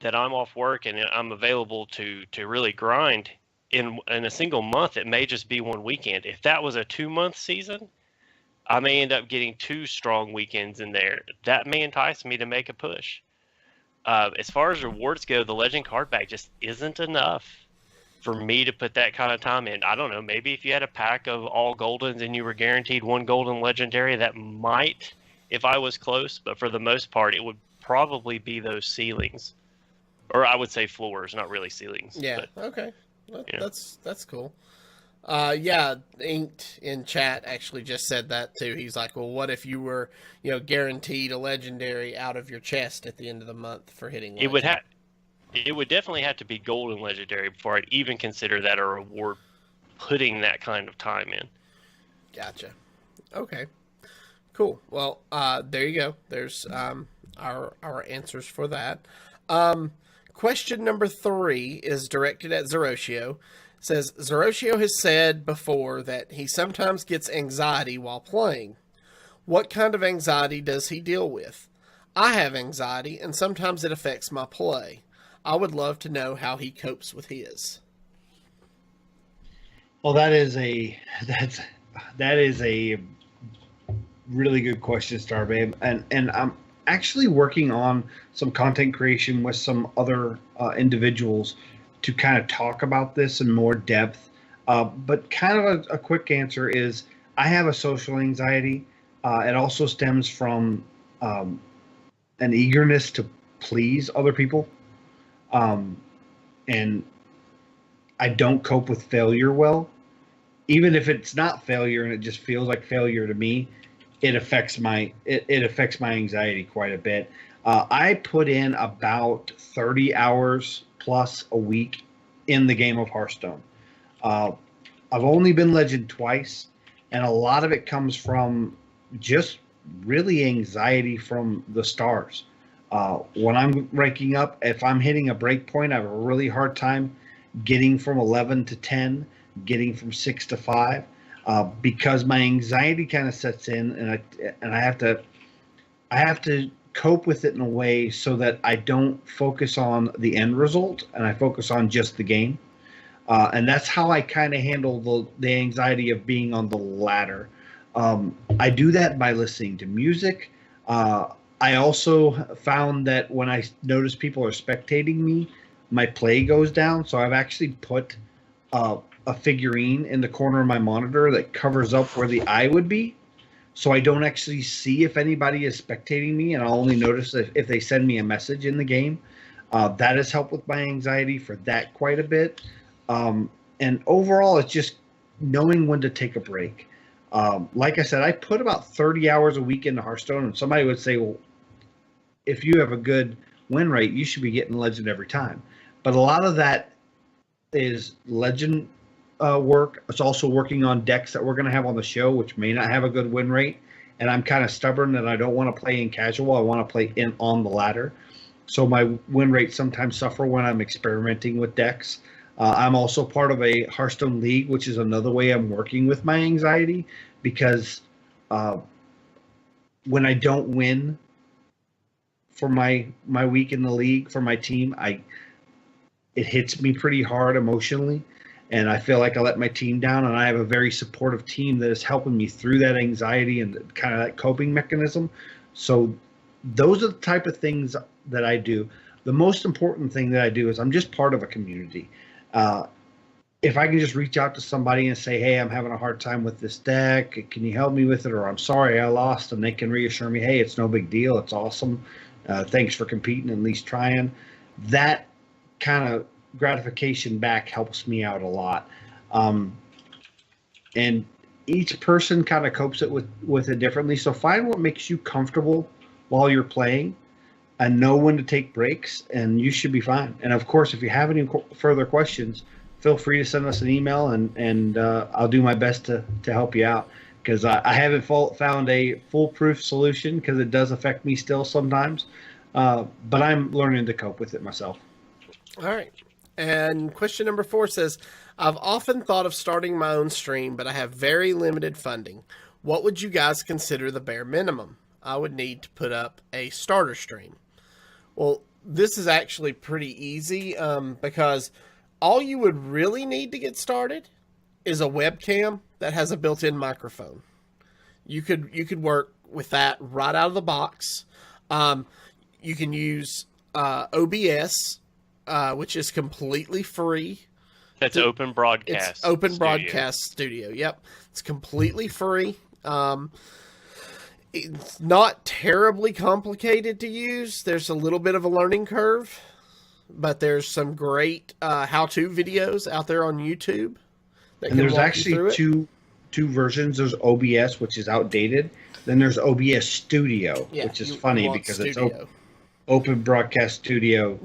that I'm off work and I'm available to really grind in a single month, it may just be one weekend. If that was a 2-month season, I may end up getting 2 strong weekends in there. That may entice me to make a push. As far as rewards go, the Legend card bag just isn't enough for me to put that kind of time in. I don't know, maybe if you had a pack of all Goldens and you were guaranteed 1 Golden Legendary, that might, if I was close, but for the most part, it would probably be those ceilings. Or I would say floors, not really ceilings. Yeah, but, okay. That's cool. Yeah, Inked in chat actually just said that too. He's like, well, what if you were, guaranteed a legendary out of your chest at the end of the month for hitting legend? It would definitely have to be golden legendary before I'd even consider that a reward, putting that kind of time in. Gotcha. Okay. Cool. Well, there you go. There's our answers for that. Question number 3 is directed at Zeroshio. Says, Zeroshio has said before that he sometimes gets anxiety while playing. What kind of anxiety does he deal with? I have anxiety, and sometimes it affects my play. I would love to know how he copes with his. Well, that is a really good question, Starbabe, and I'm actually working on some content creation with some other individuals to kind of talk about this in more depth. But kind of a quick answer is I have a social anxiety. It also stems from an eagerness to please other people. And I don't cope with failure well. Even if it's not failure and it just feels like failure to me, it affects my anxiety quite a bit. I put in about 30 hours plus a week in the game of Hearthstone. I've only been legend twice, and a lot of it comes from just really anxiety from the stars. When I'm ranking up, if I'm hitting a break point, I have a really hard time getting from 11 to 10, getting from 6 to 5, because my anxiety kind of sets in, and I have to cope with it in a way so that I don't focus on the end result and I focus on just the game. And that's how I kind of handle the anxiety of being on the ladder. I do that by listening to music. I also found that when I notice people are spectating me, my play goes down. So I've actually put a figurine in the corner of my monitor that covers up where the eye would be. So I don't actually see if anybody is spectating me, and I'll only notice if they send me a message in the game. That has helped with my anxiety for that quite a bit. And overall, it's just knowing when to take a break. Like I said, I put about 30 hours a week into Hearthstone, and somebody would say, well, if you have a good win rate, you should be getting legend every time. But a lot of that is legend work. It's also working on decks that we're going to have on the show, which may not have a good win rate. And I'm kind of stubborn that I don't want to play in casual. I want to play in on the ladder. So my win rates sometimes suffer when I'm experimenting with decks. I'm also part of a Hearthstone League, which is another way I'm working with my anxiety, because when I don't win for my week in the league for my team, it hits me pretty hard emotionally, and I feel like I let my team down. And I have a very supportive team that is helping me through that anxiety and kind of that coping mechanism. So those are the type of things that I do. The most important thing that I do is I'm just part of a community. If I can just reach out to somebody and say, hey, I'm having a hard time with this deck, can you help me with it? Or I'm sorry I lost, and they can reassure me, hey, it's no big deal, it's awesome. Thanks for competing, at least trying. That kind of gratification back helps me out a lot. And each person kind of copes it with it differently. So find what makes you comfortable while you're playing and know when to take breaks, and you should be fine. And of course, if you have any further questions, feel free to send us an email, and I'll do my best to help you out, because I haven't found a foolproof solution, because it does affect me still sometimes. But I'm learning to cope with it myself. All right. And question number 4 says, I've often thought of starting my own stream, but I have very limited funding. What would you guys consider the bare minimum I would need to put up a starter stream? Well, this is actually pretty easy, because all you would really need to get started is a webcam that has a built-in microphone. You could work with that right out of the box. You can use OBS, which is completely free. That's Open Broadcast. It's Open Studio. Broadcast Studio. Yep, it's completely free. It's not terribly complicated to use. There's a little bit of a learning curve, but there's some great how-to videos out there on YouTube. And there's actually two versions. There's OBS, which is outdated. Then there's OBS Studio, which is funny because it's Open Broadcast Studio.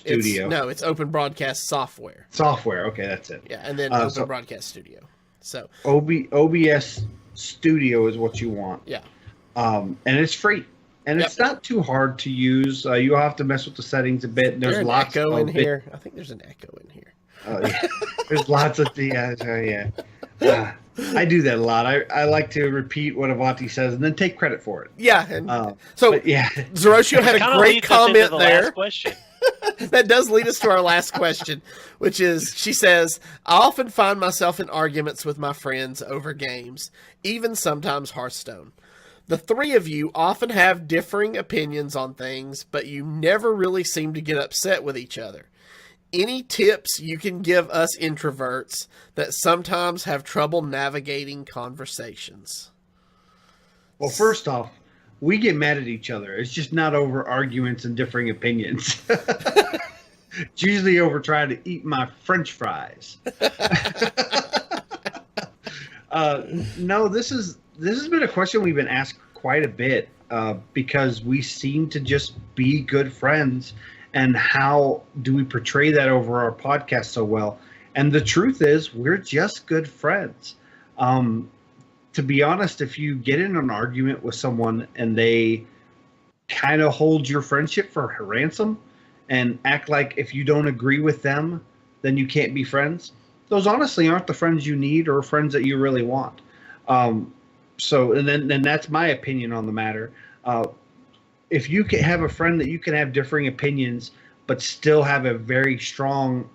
It's Open Broadcast Software. Software, okay, that's it. Yeah, and then Open Broadcast Studio. So OBS Studio is what you want. Yeah. And it's free. And it's not too hard to use. You'll have to mess with the settings a bit. There's lots echo in here. I think there's an echo in here. Yeah. There's lots of I do that a lot. I like to repeat what Avanti says and then take credit for it. Yeah. And Zeroshio had a great comment there. That does lead us to our last question, which is, she says, I often find myself in arguments with my friends over games, even sometimes Hearthstone. The three of you often have differing opinions on things, but you never really seem to get upset with each other. Any tips you can give us introverts that sometimes have trouble navigating conversations? Well, first off, we get mad at each other. It's just not over arguments and differing opinions. It's usually over trying to eat my French fries. No, this has been a question we've been asked quite a bit, because we seem to just be good friends. And how do we portray that over our podcast so well? And the truth is, we're just good friends. To be honest, if you get in an argument with someone and they kind of hold your friendship for ransom and act like if you don't agree with them, then you can't be friends, those honestly aren't the friends you need or friends that you really want. Then that's my opinion on the matter. If you can have a friend that you can have differing opinions, but still have a very strong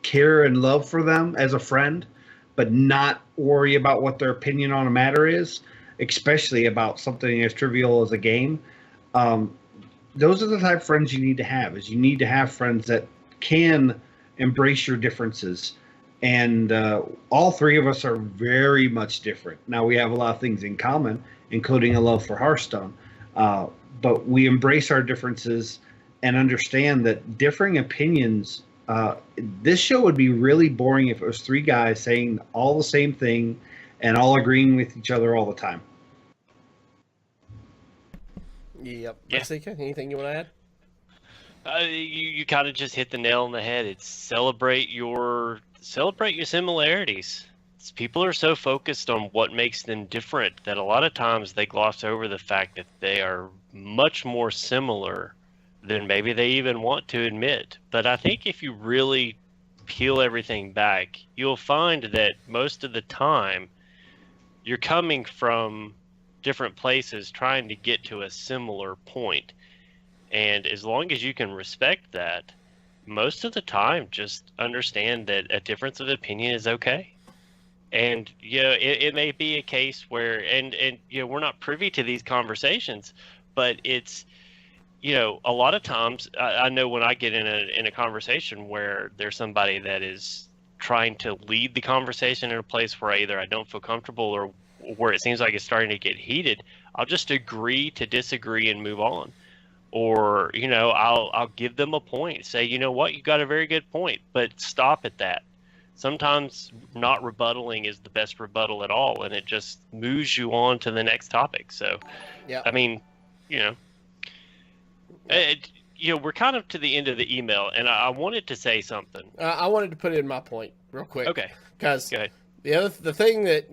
care and love for them as a friend, but not worry about what their opinion on a matter is, especially about something as trivial as a game, those are the type of friends you need to have. Is you need to have friends that can embrace your differences. And all three of us are very much different. Now, we have a lot of things in common, including a love for Hearthstone. But we embrace our differences and understand that differing opinions, this show would be really boring if it was three guys saying all the same thing and all agreeing with each other all the time. Yep. Jessica, anything you want to You kind of just hit the nail on the head. It's celebrate your similarities. People are so focused on what makes them different that a lot of times they gloss over the fact that they are much more similar than maybe they even want to admit. But I think if you really peel everything back, you'll find that most of the time you're coming from different places trying to get to a similar point. And as long as you can respect that, most of the time just understand that a difference of opinion is okay. And it may be a case where and we're not privy to these conversations, but it's a lot of times I know when I get in a conversation where there's somebody that is trying to lead the conversation in a place where either I don't feel comfortable or where it seems like it's starting to get heated, I'll just agree to disagree and move on. Or I'll give them a point, say, you know what, you got a very good point, but stop at that. Sometimes not rebuttaling is the best rebuttal at all, and it just moves you on to the next topic. So, yeah, I mean, we're kind of to the end of the email, and I wanted to say something. I wanted to put in my point real quick. Okay. Because the thing that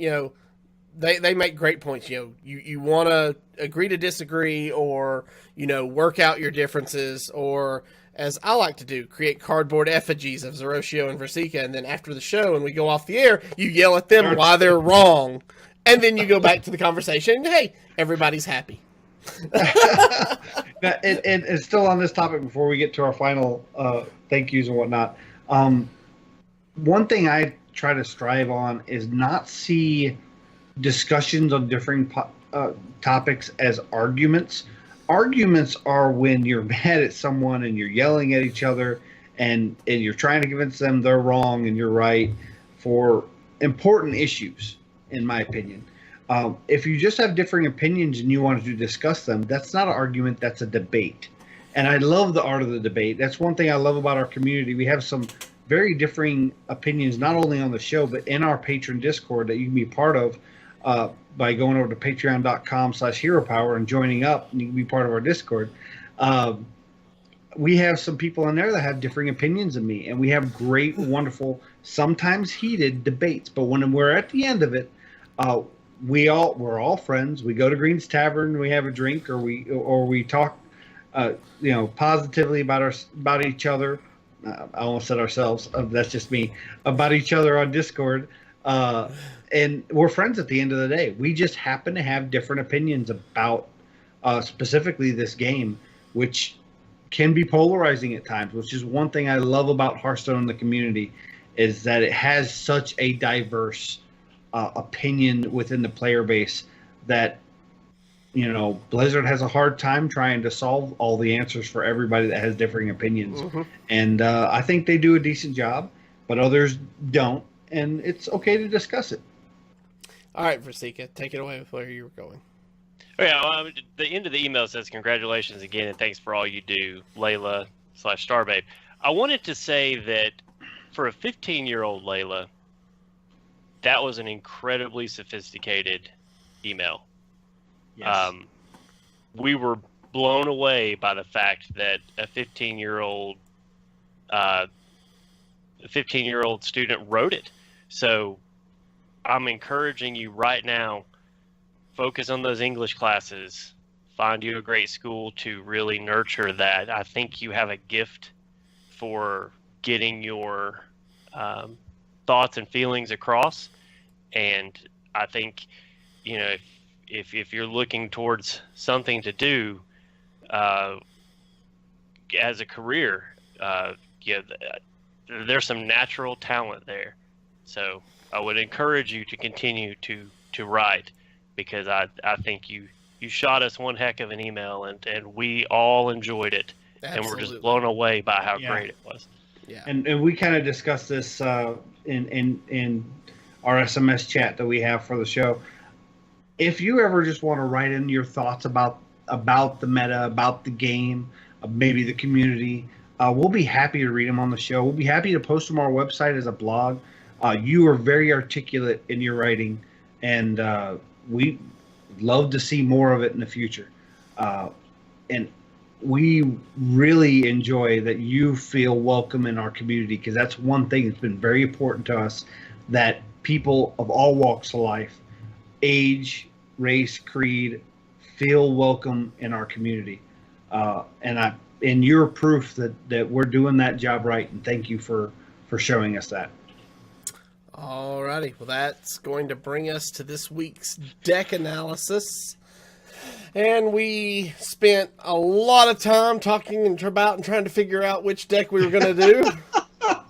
they make great points. You want to agree to disagree, or work out your differences, or as I like to do, create cardboard effigies of Zeroshio and Versika, and then after the show and we go off the air, you yell at them why they're wrong, and then you go back to the conversation, and hey, everybody's happy. and still on this topic before we get to our final thank yous and whatnot, one thing I try to strive on is not see discussions on differing topics as arguments. Arguments are when you're mad at someone and you're yelling at each other and you're trying to convince them they're wrong and you're right for important issues, in my opinion. If you just have differing opinions and you want to discuss them, that's not an argument, that's a debate. And I love the art of the debate. That's one thing I love about our community. We have some very differing opinions, not only on the show, but in our patron Discord that you can be part of. By going over to patreon.com/heropower and joining up, and you can be part of our Discord. We have some people in there that have differing opinions than me, and we have great, wonderful, sometimes heated debates. But when we're at the end of it, we're all friends. We go to Green's Tavern, we have a drink, or we talk, positively about each other. I almost said ourselves. That's just me. About each other on Discord. And we're friends at the end of the day. We just happen to have different opinions about specifically this game, which can be polarizing at times, which is one thing I love about Hearthstone and the community, is that it has such a diverse opinion within the player base that, Blizzard has a hard time trying to solve all the answers for everybody that has differing opinions. Mm-hmm. And I think they do a decent job, but others don't. And it's okay to discuss it. All right, Versika, take it away with where you were going. Oh, yeah, the end of the email says, congratulations again, and thanks for all you do, Layla/Starbabe. I wanted to say that for a 15-year-old Layla, that was an incredibly sophisticated email. Yes. We were blown away by the fact that a 15-year-old student wrote it. So I'm encouraging you right now, focus on those English classes, find you a great school to really nurture that. I think you have a gift for getting your thoughts and feelings across. And I think, if you're looking towards something to do as a career, there's some natural talent there. So I would encourage you to continue to write, because I think you shot us one heck of an email, and we all enjoyed it. Absolutely. And we're just blown away by how great it was. Yeah. And we kind of discussed this in our SMS chat that we have for the show. If you ever just want to write in your thoughts about the meta, about the game, maybe the community, we'll be happy to read them on the show. We'll be happy to post them on our website as a blog. You are very articulate in your writing, and we love to see more of it in the future. And we really enjoy that you feel welcome in our community, because that's one thing that's been very important to us, that people of all walks of life, age, race, creed, feel welcome in our community. And you're proof that we're doing that job right, and thank you for showing us that. Alrighty, well, that's going to bring us to this week's deck analysis. And we spent a lot of time talking about and trying to figure out which deck we were going to do.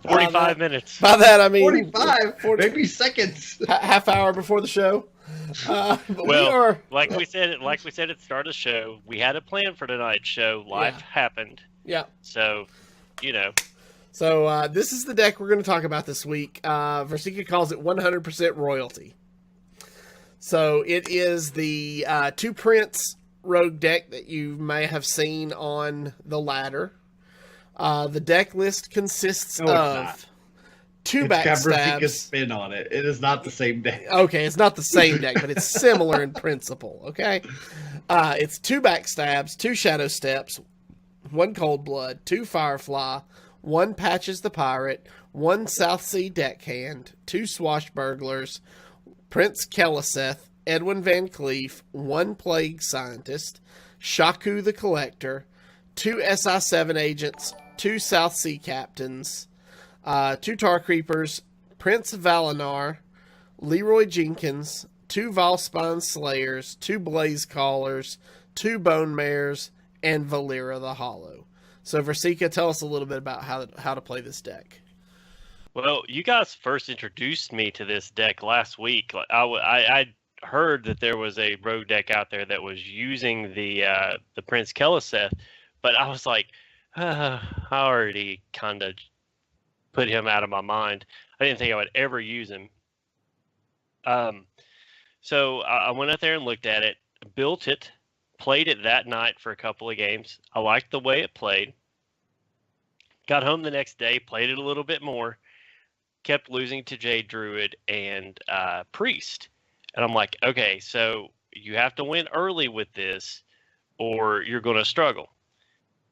45 minutes. By that, I mean 40, maybe seconds. Half hour before the show. Well, like we said at the start of the show, we had a plan for tonight's show. Life happened. Yeah. So, you know. So this is the deck we're going to talk about this week. Versika calls it 100% royalty. So it is the 2 Prince rogue deck that you may have seen on the ladder. The deck list consists of 2 backstabs. Spin on it. It is not the same deck. Okay, it's not the same deck, but it's similar in principle. Okay, it's 2 backstabs, 2 shadow steps, 1 cold blood, 2 firefly, 1 Patches the Pirate, 1 South Sea Deckhand, 2 Swashbucklers, Prince Keleseth, Edwin Van Cleef, 1 Plague Scientist, Shaku the Collector, 2 SI-7 agents, 2 South Sea Captains, 2 Tar Creepers, Prince Valinar, Leroy Jenkins, 2 Valspine Slayers, 2 Blaze Callers, 2 Bone Mares, and Valera the Hollow. So, Versika, tell us a little bit about how to play this deck. Well, you guys first introduced me to this deck last week. I heard that there was a rogue deck out there that was using the Prince Keleseth, but I was like, I already kind of put him out of my mind. I didn't think I would ever use him. So I went out there and looked at it, built it, played it that night for a couple of games. I liked the way it played. Got home the next day, played it a little bit more, kept losing to Jade Druid and Priest. And I'm like, okay, so you have to win early with this or you're going to struggle.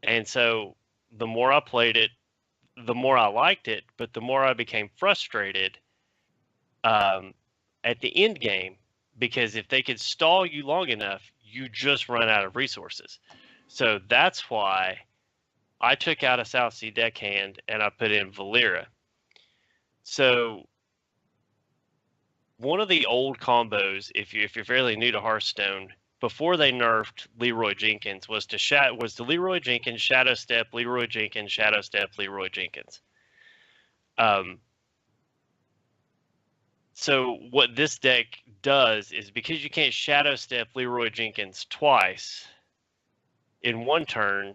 And so the more I played it, the more I liked it, but the more I became frustrated at the end game, because if they could stall you long enough, you just run out of resources. So that's why I took out a South Sea Deckhand and I put in Valera. So one of the old combos, if you're fairly new to Hearthstone, before they nerfed Leroy Jenkins, was to Leroy Jenkins, Shadow Step, Leroy Jenkins, Shadow Step, Leroy Jenkins. So what this deck does is, because you can't Shadow Step Leroy Jenkins twice in one turn,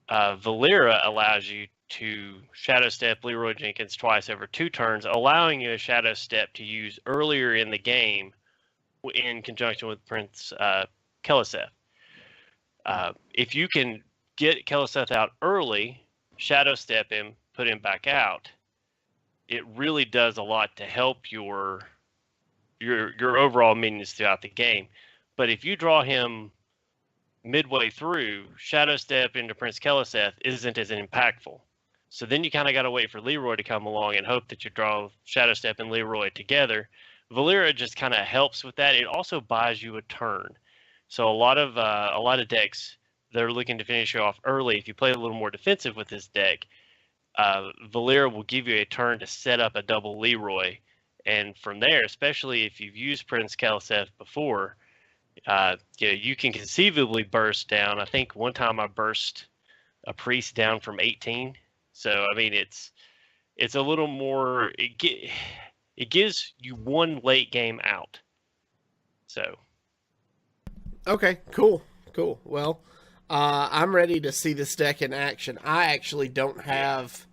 Valera allows you to Shadow Step Leroy Jenkins twice over 2 turns, allowing you a Shadow Step to use earlier in the game in conjunction with Prince Keleseth. If you can get Keleseth out early, Shadow Step him, put him back out, it really does a lot to help your overall minions throughout the game. But if you draw him midway through, Shadow Step into Prince Keleseth isn't as impactful. So then you kind of got to wait for Leroy to come along and hope that you draw Shadow Step and Leroy together. Valera just kind of helps with that. It also buys you a turn. So a lot of decks, they're looking to finish you off early. If you play a little more defensive with this deck, Valera will give you a turn to set up a double Leroy. And from there, especially if you've used Prince Keleseth before, you can conceivably burst down. I think one time I burst a Priest down from 18. So, I mean, it's a little more, it gives you one late game out. So. Okay, cool. Well, I'm ready to see this deck in action. I actually don't have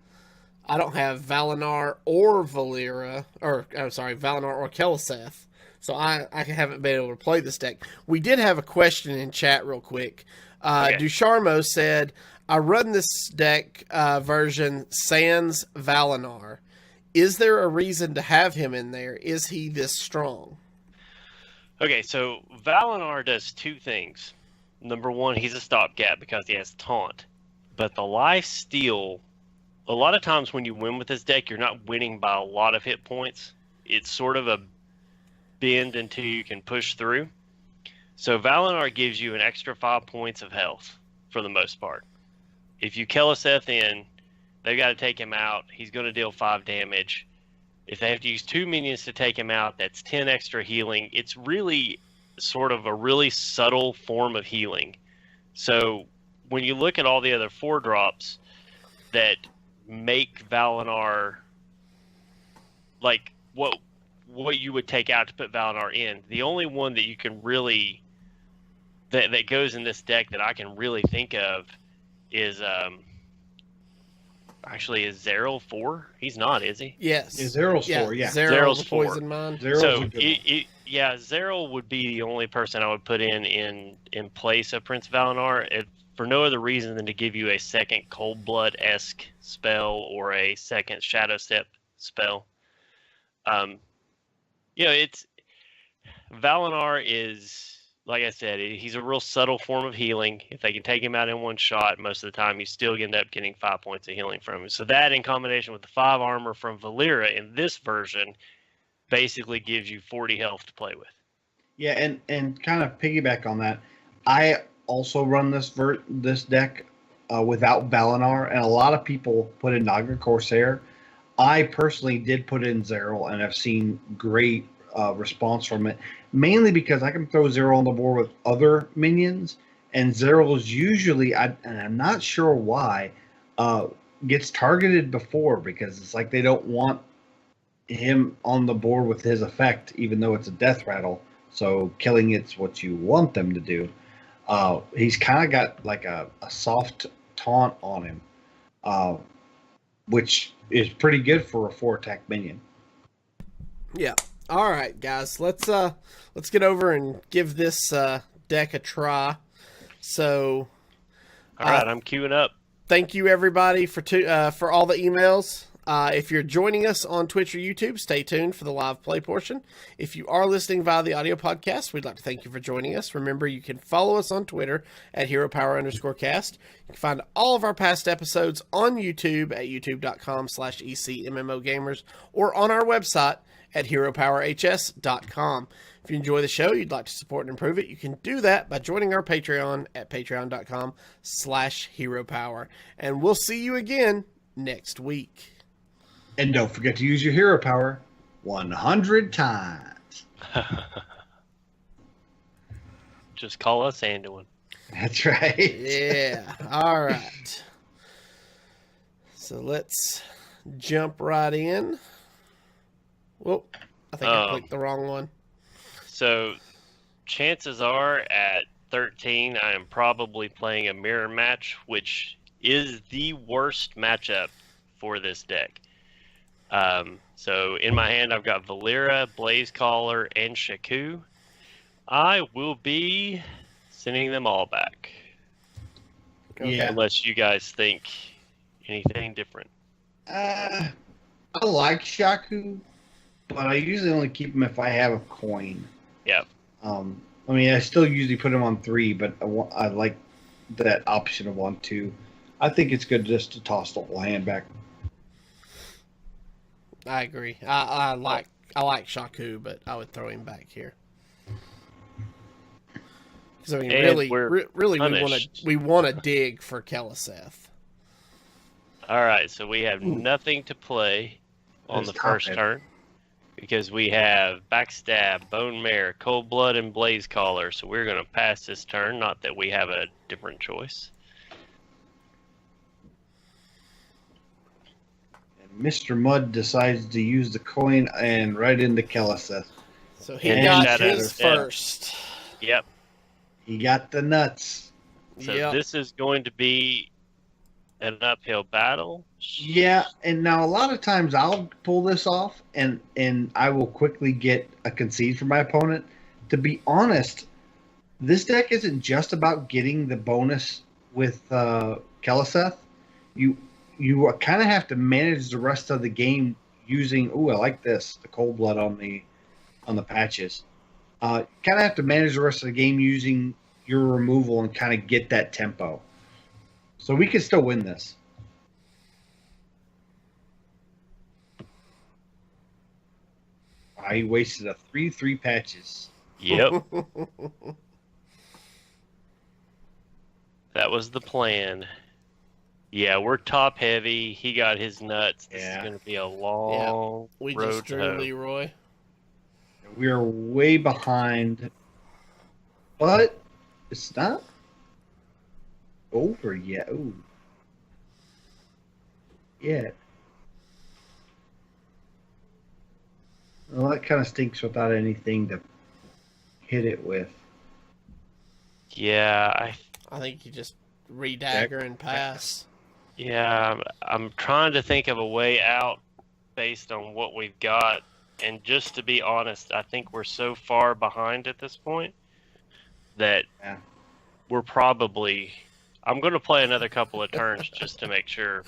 Valinar or Valera, or I'm sorry, Valinar or Keleseth. So I haven't been able to play this deck. We did have a question in chat real quick. Okay. Ducharmo said, I run this deck version sans Valinar. Is there a reason to have him in there? Is he this strong? Okay, so Valinar does 2 things. number one, he's a stopgap because he has taunt. But the life steal, a lot of times when you win with this deck, you're not winning by a lot of hit points. It's sort of a bend until you can push through. So Valinor gives you an extra 5 points of health for the most part. If you Keleseth in, they've got to take him out. He's going to deal 5 damage. If they have to use 2 minions to take him out, that's 10 extra healing. It's really sort of a really subtle form of healing. So when you look at all the other 4-drops that make Valinor like what you would take out to put Valinor in, the only one that you can really that goes in this deck that I can really think of is actually is Zeril 4? He's not, is he? Yes. Yeah, Zeryl's 4, yeah. Zeryl's Zeryl's 4. poison mine. Zeryl's So a good one. Zeril would be the only person I would put in place of Prince Valinor, for no other reason than to give you a second Cold Blood-esque spell or a second Shadow Step spell. It's Valinor is, like I said, he's a real subtle form of healing. If they can take him out in one shot, most of the time you still end up getting 5 points of healing from him. So that, in combination with the 5 armor from Valeera in this version, basically gives you 40 health to play with. Yeah, and kind of piggyback on that, I also run this deck without Valinor, and a lot of people put in Naga Corsair. I personally did put in Zeril, and I've seen great response from it, mainly because I can throw Zeril on the board with other minions, and Zeril is usually, and I'm not sure why, gets targeted before, because it's like they don't want him on the board with his effect, even though it's a death rattle. So killing it's what you want them to do. He's kind of got like a soft taunt on him, which is pretty good for a 4-attack minion. Yeah. All right, guys. Let's get over and give this deck a try. So, All right, I'm queuing up. thank you everybody for all the emails. If you're joining us on Twitch or YouTube, stay tuned for the live play portion. If you are listening via the audio podcast, we'd like to thank you for joining us. Remember, you can follow us on Twitter at HeroPower_cast. You can find all of our past episodes on YouTube at youtube.com/ECMMOGamers or on our website at HeroPowerHS.com. If you enjoy the show, you'd like to support and improve it, you can do that by joining our Patreon at patreon.com/HeroPower. And we'll see you again next week. And don't forget to use your hero power 100 times. Just call us Anduin. That's right. Yeah. All right. So let's jump right in. Whoop. I think I clicked the wrong one. So chances are at 13, I am probably playing a mirror match, which is the worst matchup for this deck. So in my hand, I've got Valeera, Blazecaller, and Shaku. I will be sending them all back. Okay. Yeah. Unless you guys think anything different. I like Shaku, but I usually only keep him if I have a coin. Yeah. I mean, I still usually put him on 3, but I like that option of 1, 2. I think it's good just to toss the whole hand back. I agree. I like Shaku, but I would throw him back here. Because I mean, And really, we're we want to dig for Keleseth. All right, so we have nothing to play on Let's the first top it. turn because we have Backstab, Bone Mare, Cold Blood, and Blazecaller. So we're going to pass this turn. Not that we have a different choice. And Mr. Mudd decides to use the coin and right into Keleseth. So he And got Shadow his Step. first. Yep. He got the nuts. So Yep. this is going to be an uphill battle. Yeah, and now a lot of times I'll pull this off, and I will quickly get a concede from my opponent. To be honest, this deck isn't just about getting the bonus with Keleseth. You kind of have to manage the rest of the game using. Ooh, I like this, the Cold Blood on the patches. Kind of have to manage the rest of the game using your removal and kind of get that tempo. So we could still win this. I wasted a 3 patches. Yep. That was the plan. Yeah, we're top heavy. He got his nuts. This is going to be a long We road just to drew hoe. Leroy. We are way behind, but it's not over yet. Ooh. Yeah. Well, that kind of stinks without anything to hit it with. Yeah, I think you just re-dagger and pass. I'm trying to think of a way out based on what we've got. And just to be honest, I think we're so far behind at this point that we're probably. I'm going to play another couple of turns just to make sure.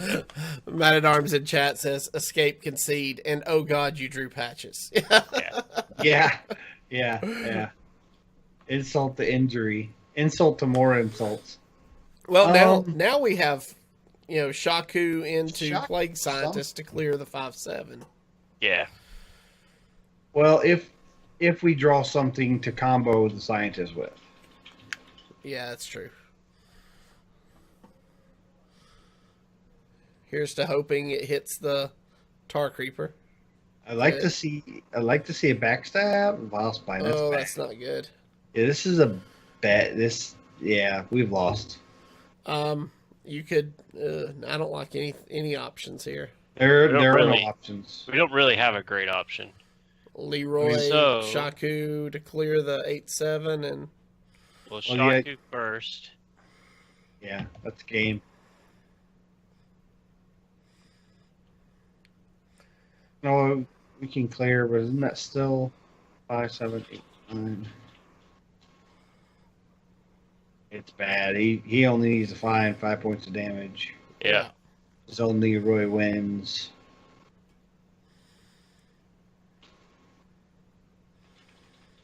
Man at Arms in chat says, escape, concede, and oh god, you drew patches. Yeah. Insult to injury. Insult to more insults. Well, now we have, Shaku into Plague Scientist to clear the 5/7. Yeah. Well, if we draw something to combo the Scientist with. Yeah, that's true. Here's to hoping it hits the Tar Creeper. I like to see a backstab. Valspine. That's bad. That's not good. Yeah, this is a bad. We've lost. You could. I don't like any options here. There are no options. We don't really have a great option. Leroy, Shaku to clear the 8/7, and Shaku first. Yeah, that's game. No, we can clear, but isn't that still 5, 7, 8, 9? It's bad. He only needs to find 5 points of damage. Yeah. So Leroy wins.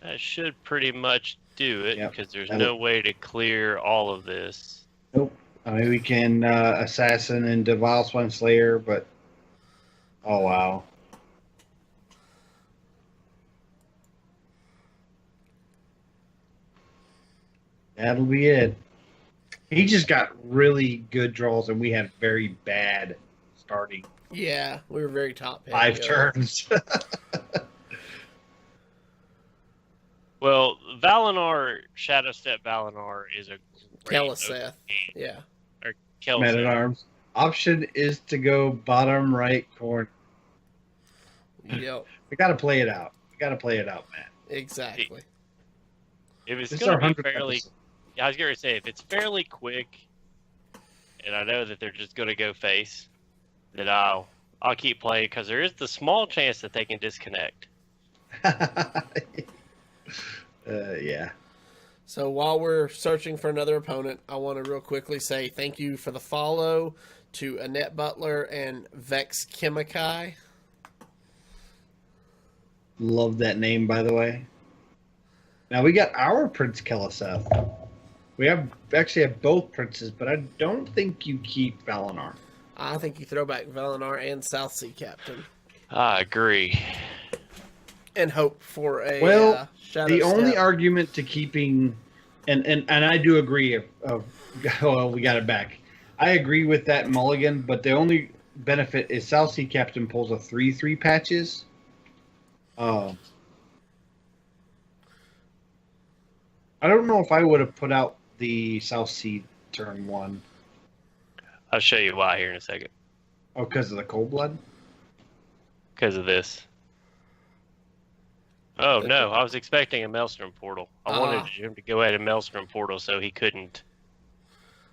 That should pretty much do it because there's no way to clear all of this. Nope. I mean, we can assassin and Deval Swine Slayer, but oh wow. That'll be it. He just got really good draws, and we had very bad starting. Yeah, we were very top heavy. 5 turns. Well, Valinor, Shadowstep Valinor is a great Keliseth. Yeah. Or Keliseth. Man at Arms. Option is to go bottom right corner. Yep. We got to play it out. Man. Exactly. If it's going to be fairly... I was going to say, if it's fairly quick, and I know that they're just going to go face, then I'll keep playing, because there is the small chance that they can disconnect. Yeah. So while we're searching for another opponent, I want to real quickly say thank you for the follow to Annette Butler and Vex Chemikai. Love that name, by the way. Now we got our Prince Keliseth. We actually have both princes, but I don't think you keep Valinor. I think you throw back Valinor and South Sea Captain. I agree. And hope for a Shadow the only Step. argument to keeping, and I do agree. Well, we got it back. I agree with that mulligan, but the only benefit is South Sea Captain pulls a 3/3 patches. I don't know if I would have put out the South Sea turn 1. I'll show you why here in a second. Oh, because of the cold blood? Because of this. Oh, no. I was expecting a Maelstrom portal. I wanted him to go ahead and Maelstrom portal so he couldn't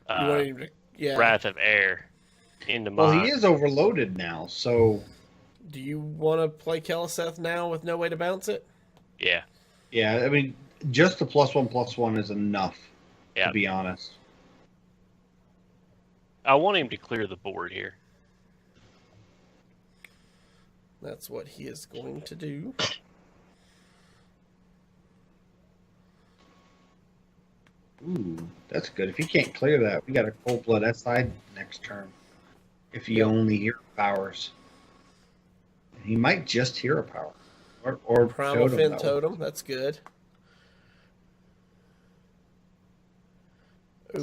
Wrath of Air into mine. Well, he is overloaded now, so... Do you want to play Keliseth now with no way to bounce it? Yeah. Yeah, I mean, just the +1/+1 is enough, to be honest. I want him to clear the board here. That's what he is going to do. Ooh, that's good. If he can't clear that, we got a cold blood SI next turn. If he only hero powers, he might just hero power or Primal totem. Fin That Totem, that's good.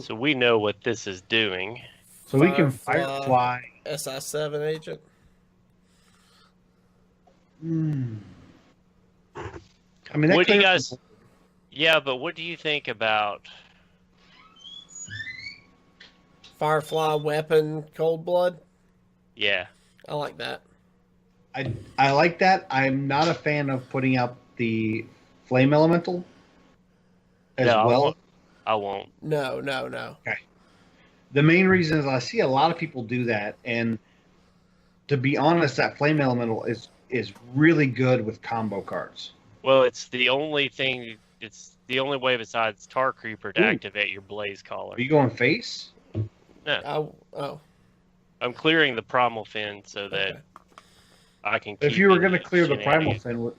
So we know what this is doing. So we can Firefly. SI7 agent. Hmm. I mean, that What do you clears guys? Yeah, but what do you think about? Firefly weapon, cold blood. Yeah, I like that. I like that. I'm not a fan of putting out the flame elemental as no, well. I won't. No. The main reason is I see a lot of people do that, and to be honest, that flame elemental is really good with combo cards. Well, it's the only thing. It's the only way besides Tar Creeper to Ooh. activate your Blaze Caller. Are you going face? Oh, I'm clearing the Primal Fin so that okay. I can. If keep you were in going to clear the primal shenanigans.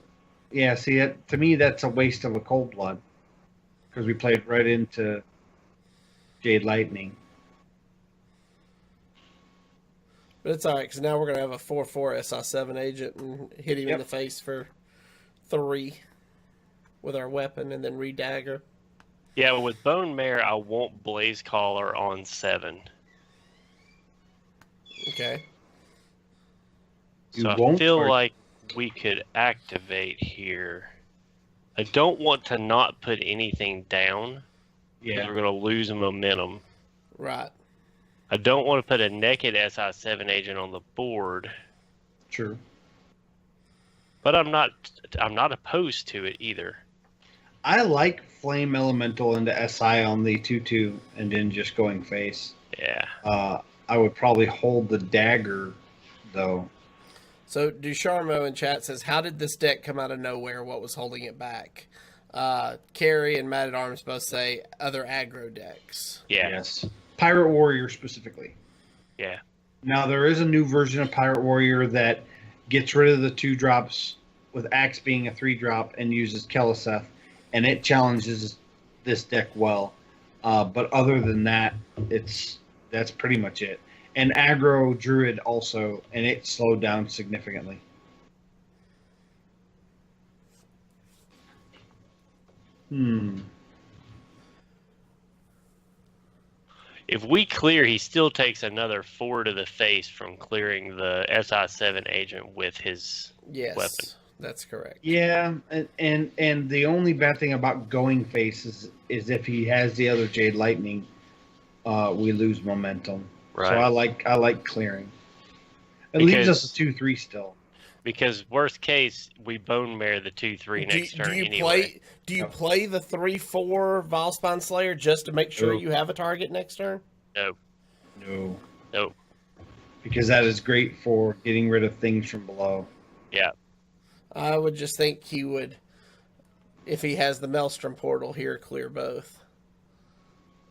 fin, yeah. See, to me, that's a waste of a cold blood because we played right into Jade Lightning. But it's all right because now we're gonna have a 4/4 SI7 agent and hit him in Yep. the face for 3 with our weapon, and then re-dagger. Yeah, with Bone Mare, I won't Blaze Caller on 7. Okay. You So I won't, feel or- like we could activate here. I don't want to not put anything down. Because Yeah. we're going to lose momentum. Right. I don't want to put a naked SI7 agent on the board, True. but I'm not opposed to it either. I like Flame Elemental into SI on the 2/2 and then just going face. Yeah. I would probably hold the dagger, though. So Ducharmo in chat says, "How did this deck come out of nowhere? What was holding it back?" Carrie and Mad at Arms both say other aggro decks. Yeah. Yes. Pirate Warrior specifically. Yeah. Now, there is a new version of Pirate Warrior that gets rid of the 2-drops with Axe being a 3-drop and uses Keleseth, and it challenges this deck well. But other than that, that's pretty much it. And aggro Druid also, and it slowed down significantly. If we clear, he still takes another 4 to the face from clearing the SI7 agent with his Yes, weapon. that's correct. Yeah, and the only bad thing about going face is if he has the other Jade Lightning, we lose momentum. Right. So I like clearing. It Because- leaves us a 2/3 still. Because worst case, we Bone Mare the 2/3 next turn anyway. Do you play the 3/4 Vilespine Slayer just to make sure No. you have a target next turn? No. No, No. because that is great for getting rid of things from below. Yeah. I would just think he would, if he has the Maelstrom portal here, clear both.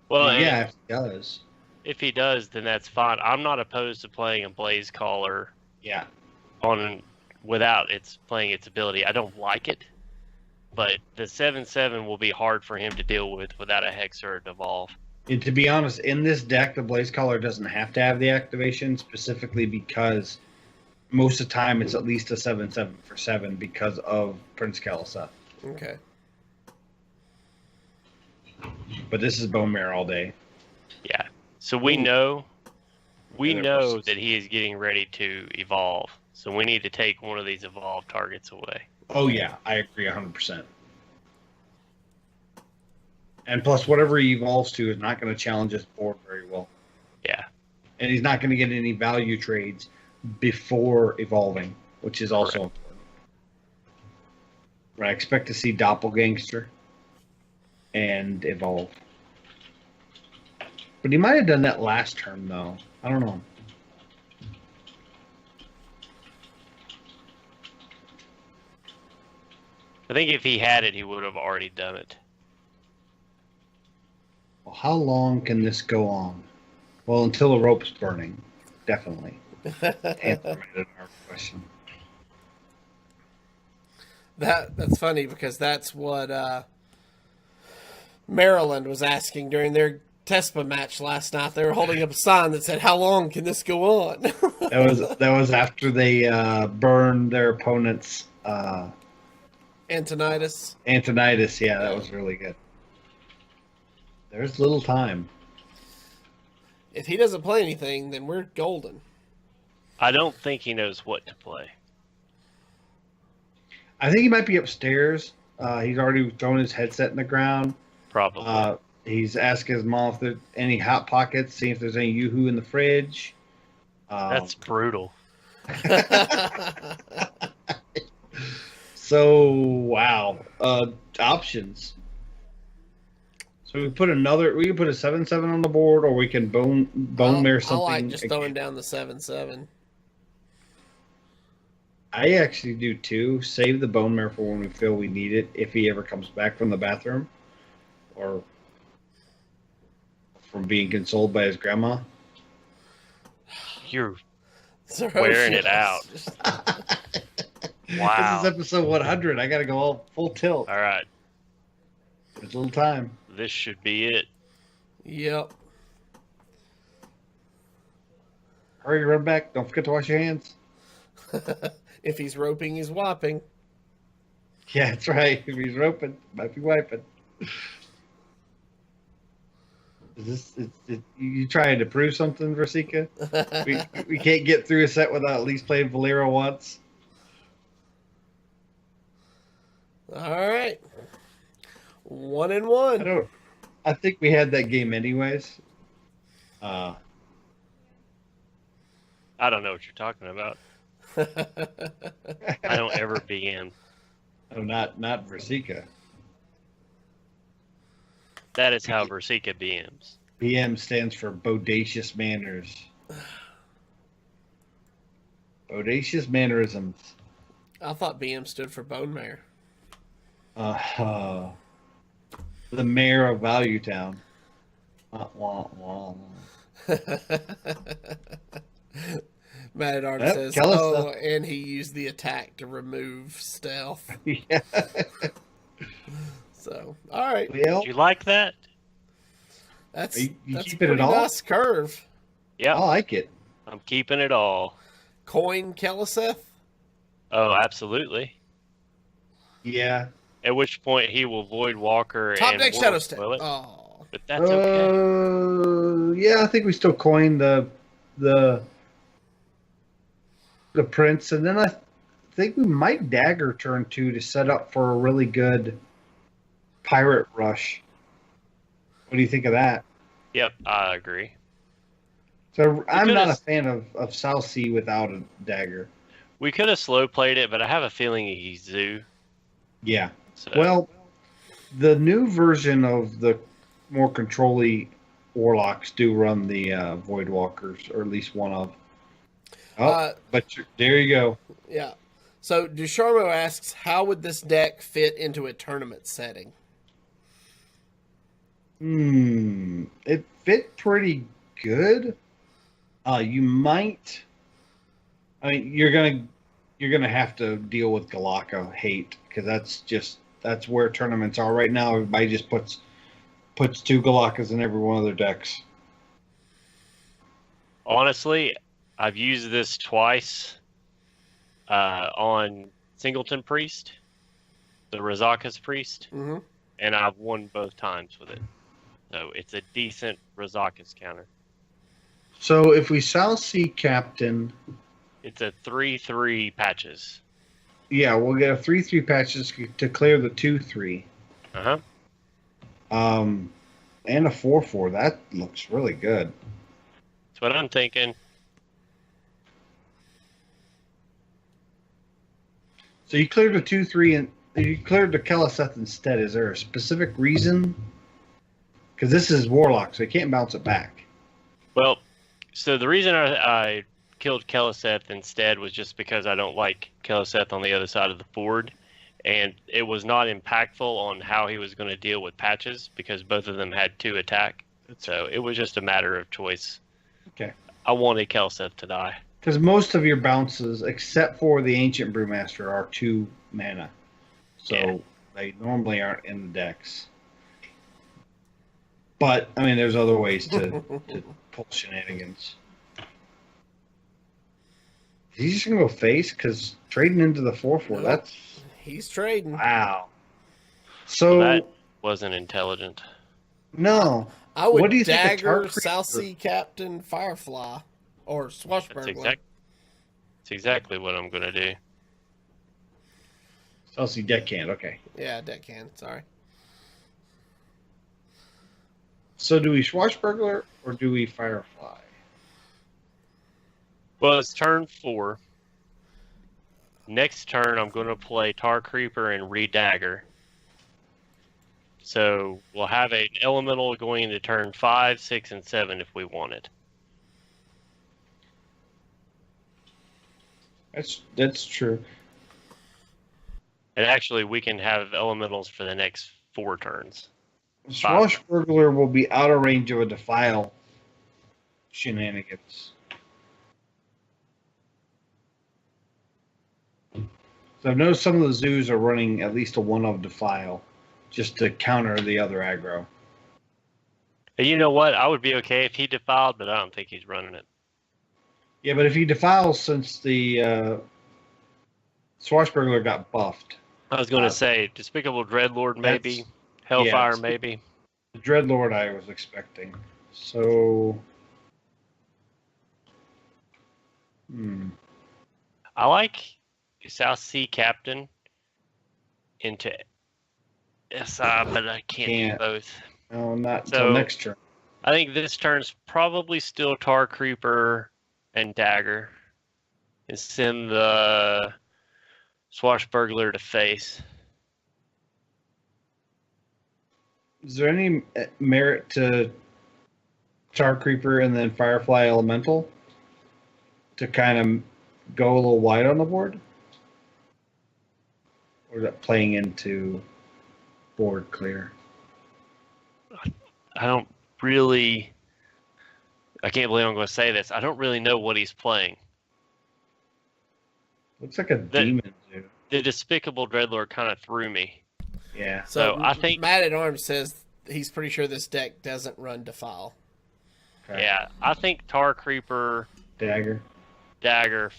Well, and yeah, if he does. if he does, then that's fine. I'm not opposed to playing a Blaze Caller Yeah, on without its playing its ability. I don't like it, but the 7/7 will be hard for him to deal with without a Hex or a Devolve. and to be honest, in this deck, the Blaze Caller doesn't have to have the activation specifically because most of the time it's at least a 7/7 for 7 because of Prince Keleseth. Okay. But this is Bone Mare all day. Yeah. So we Ooh. know And there was- that he is getting ready to evolve. So we need to take one of these evolved targets away. Oh yeah, I agree 100%. And plus, whatever he evolves to is not going to challenge his board very well, Yeah. and he's not going to get any value trades before evolving, which is also Correct. important. But I expect to see Doppelgangster and evolve. But he might have done that last turn, though. I don't know. I think if he had it, he would have already done it. Well, how long can this go on? Well, until the rope's burning, definitely. Answer our question. That's funny because that's what Maryland was asking during their TESPA match last night. They were holding up a sign that said, "How long can this go on?" That was after they burned their opponent's Antonitis. Antonitis. Yeah, that was really good. There's little time. If he doesn't play anything, then we're golden. I don't think he knows what to play. I think he might be upstairs. He's already thrown his headset in the ground. Probably. He's asking his mom if there's any Hot Pockets, seeing if there's any Yoo-Hoo in the fridge. That's brutal. So, wow. Options. So we can put a 7/7 on the board, or we can bone mare something. I like just throwing down the 7/7. I actually do too. Save the bone mare for when we feel we need it, if he ever comes back from the bathroom or from being consoled by his grandma. You're wearing it out. Wow. This is episode 100. I got to go all full tilt. All right. There's a little time. This should be it. Yep. Hurry, run back. Don't forget to wash your hands. If he's roping, he's whopping. Yeah, that's right. If he's roping, might be wiping. You trying to prove something, Versika? we can't get through a set without at least playing Valero once. All right. 1-1. I think we had that game anyways. I don't know what you're talking about. I don't ever begin. Oh, not Versika. That is how Versika BMs. BM stands for Bodacious Manners. Bodacious Mannerisms. I thought BM stood for bone mare. The mayor of Valuetown. Wah, wah, wah. Mad at Art Yep, says, Kellis, and he used the attack to remove stealth. Yeah. So, all right. Well, Do you like that? That's you that's a keeping it pretty all? nice curve. Yeah, I like it. I'm keeping it all. Coin Kelliseth? Oh, absolutely. Yeah. At which point he will void Walker Top and deck Wolf, Shadow Step. will it? Oh. But that's okay. Yeah, I think we still coined the prince, and then I think we might dagger turn 2 to set up for a really good pirate rush. What do you think of that? Yep, I agree. So I'm not a could've- fan of South Sea without a dagger. We could have slow played it, but I have a feeling he's Zoo. Yeah. So. Well, the new version of the more controlly warlocks do run the void walkers, or at least one of. There you go. Yeah. So Ducharmo asks, how would this deck fit into a tournament setting? It fit pretty good. You might. I mean, you're gonna have to deal with Galaka hate, because that's where tournaments are right now. Everybody just puts 2 Galakas in every one of their decks. Honestly, I've used this twice on Singleton Priest, the Razaka's Priest, Mm-hmm. and I've won both times with it. So it's a decent Razaka's counter. So if we South Sea Captain, It's a 3/3 patches. yeah, we'll get a 3/3 patches to clear the 2/3. Uh-huh. And a 4/4. That looks really good. That's what I'm thinking. So you cleared the 2/3 and you cleared the Kelliseth instead. Is there a specific reason? Because this is Warlock, so you can't bounce it back. Well, so the reason I killed Kelliseth instead was just because I don't like Kelliseth on the other side of the board, and it was not impactful on how he was going to deal with patches because both of them had 2 attack. So it was just a matter of choice. Okay. I wanted Kelliseth to die. Because most of your bounces, except for the Ancient Brewmaster, are 2 mana. So Yeah. they normally aren't in the decks. But I mean, there's other ways to pull shenanigans. He's just gonna go face because trading into the 4/4. Nope. That's He's trading. wow. So Well, that wasn't intelligent. no, I would what do you think of dagger Tar South Creeper? Sea Captain Firefly or That's Swashbuckler. That's exactly what I'm gonna do. Chelsea deckhand. Okay. Yeah, deckhand. Sorry. So do we swashbuckler or do we firefly? Well, it's turn 4. Next turn, I'm going to play Tar Creeper and Redagger. So we'll have an elemental going into turn 5, 6, and 7 if we want it. That's true. And actually, we can have elementals for the next 4 turns. Swashbuckler will be out of range of a defile shenanigans. So I've noticed some of the zoos are running at least a 1 of defile just to counter the other aggro. And you know what? I would be okay if he defiled, but I don't think he's running it. Yeah, but if he defiles since the Swashbuckler got buffed, I was going to say Despicable Dreadlord, maybe. that's- Hellfire, yeah, maybe. the Dreadlord I was expecting. So, I like South Sea Captain into SI, but I can't do Can't. both. no, not So- until next turn. I think this turn's probably still Tar Creeper and Dagger. And send the Swashbuckler to face. Is there any merit to Tar Creeper and then Firefly Elemental to kind of go a little wide on the board? Or is that playing into board clear? I don't really. I can't believe I'm going to say this. I don't really know what he's playing. Looks like a demon zoo. The Despicable Dreadlord kind of threw me. Yeah. So I think- Matt at Arms says he's pretty sure this deck doesn't run Defile. Okay. Yeah, I think Tar Creeper, Dagger. Dagger,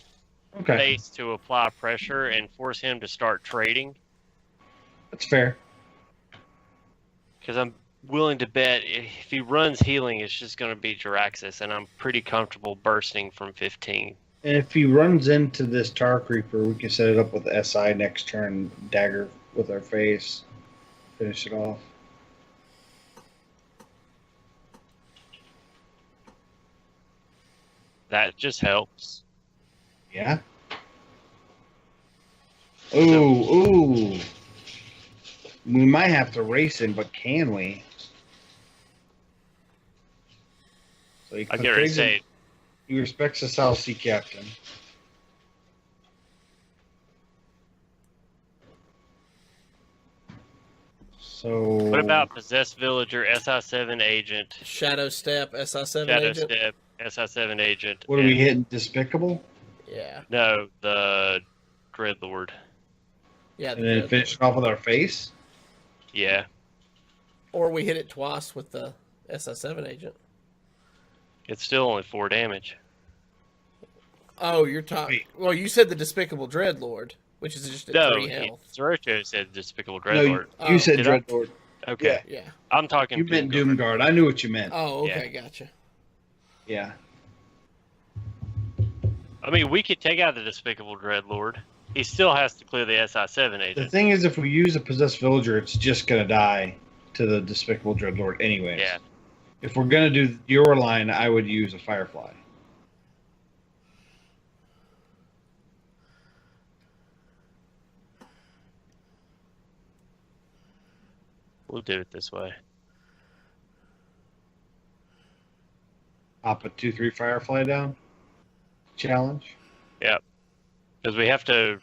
Okay. face to apply pressure and force him to start trading. That's fair. Because I'm willing to bet if he runs healing, it's just going to be Jiraxis, and I'm pretty comfortable bursting from 15. And if he runs into this Tar Creeper, we can set it up with SI next turn, Dagger with our face, finish it off. That just helps. Yeah. Ooh. We might have to race him, but can we? So he I get ready to configs him- say, he respects the South Sea Captain. So what about Possessed Villager, SI7 Agent, Shadow Step, SI7 Shadow agent. Step, SI7 Agent? what are we and- hitting? Despicable, Yeah. No, the Dreadlord. Yeah. and then finish it off with our face. Yeah, Or we hit it twice with the SI7 agent. it's still only 4 damage. Oh, you're talking. Wait. Well, you said the Despicable Dreadlord, which is just at No, 3 health. Zorocho said Despicable No, you, Dreadlord. Oh. you said Did I? Dreadlord. Okay, Yeah. I'm talking. You meant Doomguard. Doomguard. I knew what you meant. Oh, okay, gotcha. Yeah. I mean, we could take out the Despicable Dreadlord. He still has to clear the SI7 The agent. thing is, if we use a possessed villager, it's just gonna die to the Despicable Dreadlord anyways. Yeah. If we're gonna do your line, I would use a Firefly. We'll do it this way. Pop a 2/3 Firefly down. Challenge. Because we have to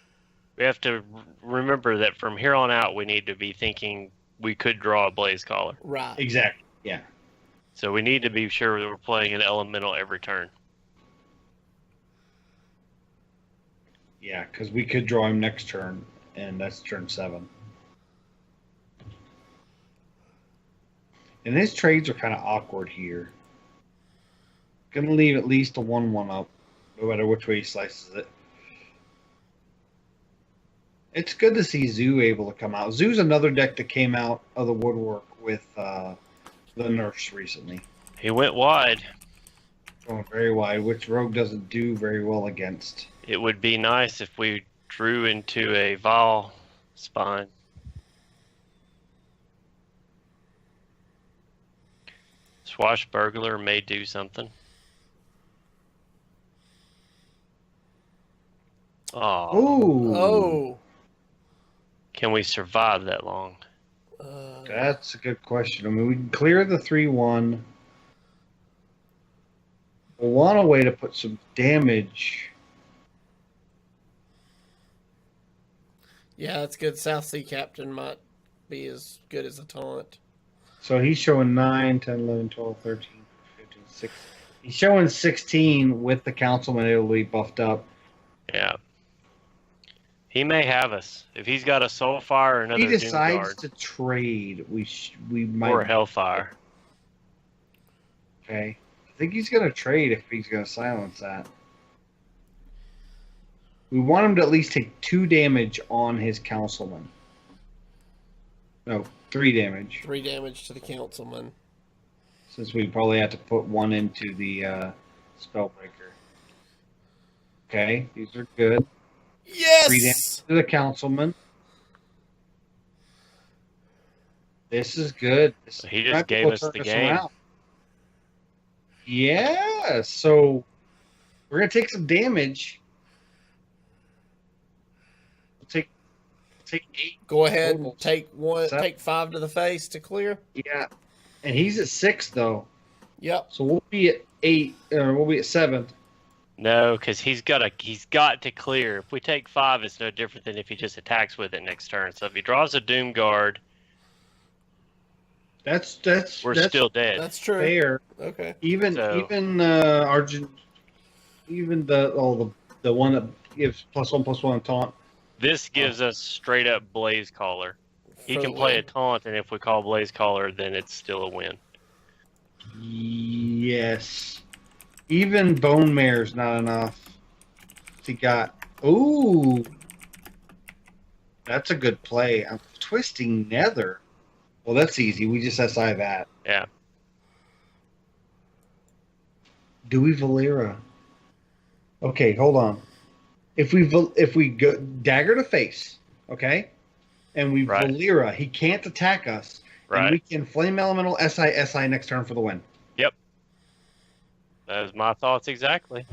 remember that from here on out, we need to be thinking we could draw a Blaze Caller. Right. Exactly. Yeah. So we need to be sure that we're playing an elemental every turn. Yeah, because we could draw him next turn, and that's turn 7. And his trades are kind of awkward here. Going to leave at least a 1/1 up, no matter which way he slices it. It's good to see Zoo able to come out. Zoo's another deck that came out of the woodwork with the nerfs recently. He went wide. Going very wide, which Rogue doesn't do very well against. It would be nice if we drew into a Vol spine. Swashbuckler may do something. Oh, Ooh. Oh. can we survive that long? That's a good question. I mean, we can clear the 3/1. We'll want a way to put some damage. Yeah, that's good. South Sea Captain might be as good as a taunt. So he's showing 9, 10, 11, 12, 13, 15, 16. He's showing 16 with the councilman. It'll be buffed up. Yeah. He may have us. If he's got a Soulfire or If another he decides Doomguard to trade, we might. or Hellfire. Okay. I think he's going to trade if he's going to silence that. We want him to at least take 2 damage on his councilman. No, 3 damage. 3 damage to the councilman. Since we probably have to put 1 into the Spellbreaker. Okay, these are good. 3 damage Yes! to the councilman. This is good. He just gave us the game. Yeah, so we're gonna take some damage. We'll take 8. Go ahead Total. and take 7. take 5 to the face to clear. Yeah, and he's at 6 though, Yep. so we'll be at 8. We'll be at 7. No, because he's got to clear. If we take 5, it's no different than if he just attacks with it next turn. So if he draws a Doomguard, That's we're that's still dead. That's true. fair. Okay. Even So- Argent, even the one that gives +1/+1 taunt. This gives us straight up Blaze Caller. He For can the play a win. taunt, and if we call Blaze Caller, then it's still a win. Yes. Even Bone Mare's not enough. He got. Ooh. That's a good play. I'm twisting Nether. Well, that's easy. We just SI that. Yeah. Do we Valera? Okay, hold on. If we go dagger to face, okay, and we Right. Valera, he can't attack us. And we Right. can Flame Elemental SI next turn for the win. That was my thoughts exactly.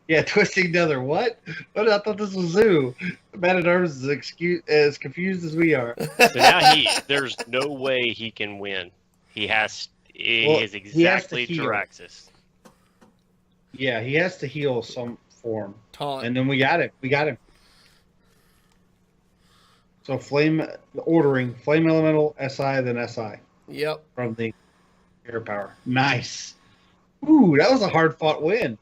Yeah, twisting Nether. What? What? I thought this was Zoo. Man at Arms is as confused as we are. So now there's no way he can win. He has. He Well, is he has to exactly heal. Jiraxis. Yeah, he has to heal some form, Taunt. and then we got it. We got him. So Flame Elemental SI then SI Yep. from the air power. Nice. Ooh, that was a hard fought win.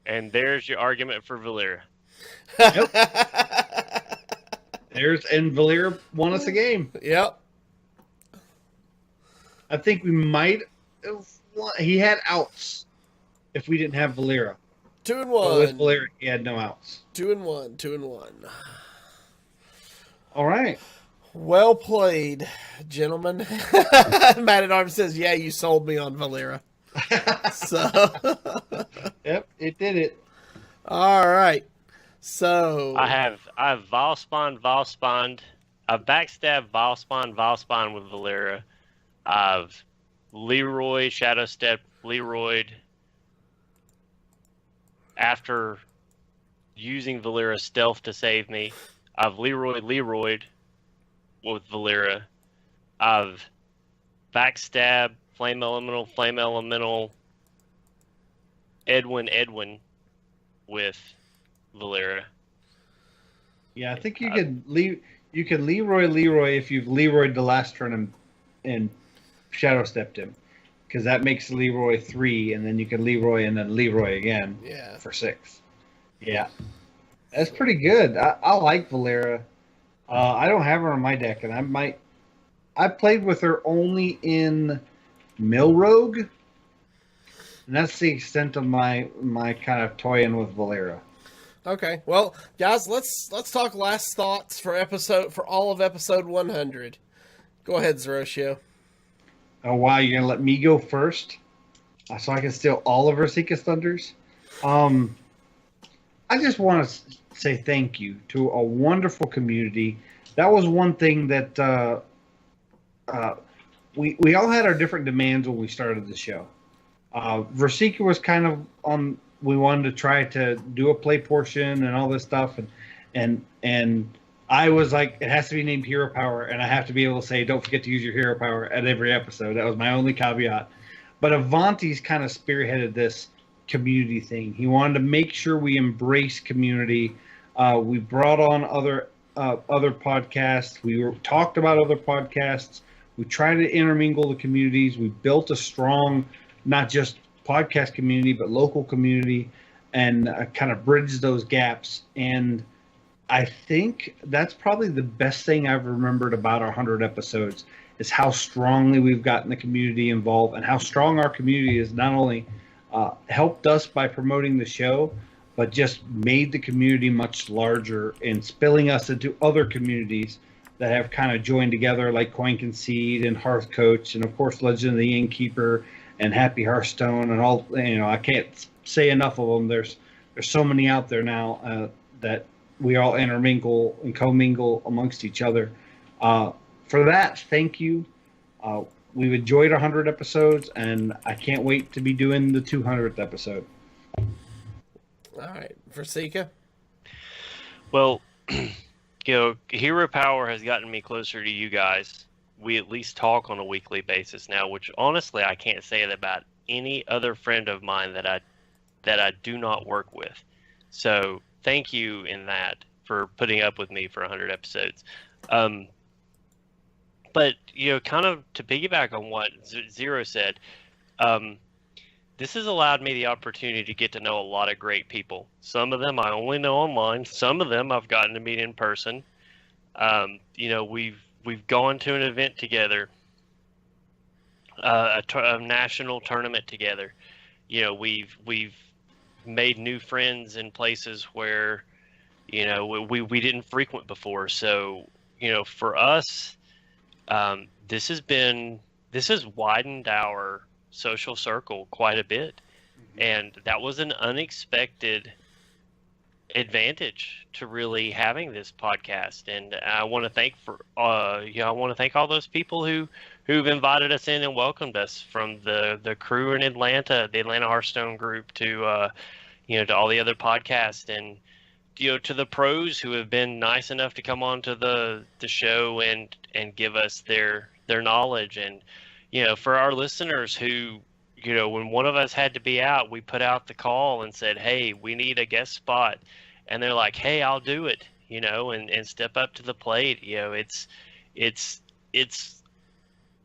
And there's your argument for Valera. And Valera won us a game. Yep. I think we might have won. He had outs if we didn't have Valera. 2 and But with 1. Valera, he had no outs. 2 and 1. 2 and 1. All right. Well played, gentlemen. Matt at Arms says, "Yeah, you sold me on Valera." So, Yep, it did it. all right. So I have Valspawn. I've backstabbed Valspawn with Valera. I've Leroy, Shadow Step, Leroy. After using Valera stealth to save me, I've Leroyed with Valera. I've backstab, Flame Elemental, Edwin with Valera. Yeah, I think you could leave. You can Leroy if you've Leroyed the last turn and Shadow Stepped him, because that makes Leroy 3, and then you can Leroy and then Leroy again yeah, for 6. Yeah, that's pretty good. I like Valera. I don't have her on my deck, and I might I played with her only in Milrogue, and that's the extent of my kind of toying with Valera. Okay, well, guys, let's talk last thoughts for all of episode 100. Go ahead, Zeroshio. Oh wow, you're gonna let me go first, so I can steal all of Rosika's thunders. I just want to say thank you to a wonderful community. That was one thing that we all had our different demands when we started the show. Versika was kind of on. We wanted to try to do a play portion and all this stuff, and I was like, it has to be named Hero Power, and I have to be able to say, don't forget to use your Hero Power at every episode. That was my only caveat. But Avanti's kind of spearheaded this community thing. He wanted to make sure we embrace community. We brought on other podcasts. We talked about other podcasts. We tried to intermingle the communities. We built a strong, not just podcast community, but local community, and kind of bridged those gaps. And I think that's probably the best thing I've remembered about our 100 episodes is how strongly we've gotten the community involved and how strong our community has not only helped us by promoting the show, but just made the community much larger and spilling us into other communities that have kind of joined together, like Coin Concede and Hearth Coach, and of course Legend of the Innkeeper and Happy Hearthstone, and all. I can't say enough of them. There's so many out there now that we all intermingle and commingle amongst each other. For that, thank you. We've enjoyed 100 episodes, and I can't wait to be doing the 200th episode. All right, Versika. Well, Hero Power has gotten me closer to you guys. We at least talk on a weekly basis now, which honestly I can't say that about any other friend of mine that I do not work with. So thank you in that for putting up with me for 100 episodes. But, kind of to piggyback on what Zero said, this has allowed me the opportunity to get to know a lot of great people. Some of them I only know online. Some of them I've gotten to meet in person. We've gone to an event together, a national tournament together. We've made new friends in places where, we didn't frequent before. So, for us, this has widened our social circle quite a bit. Mm-hmm. And that was an unexpected advantage to really having this podcast. And I want to thank all those people who've invited us in and welcomed us, from the crew in Atlanta, the Atlanta Hearthstone group, to all the other podcasts, and to the pros who have been nice enough to come on to the show and give us their knowledge. And for our listeners who, when one of us had to be out, we put out the call and said, hey, we need a guest spot, and they're like, hey, I'll do it, and step up to the plate. It's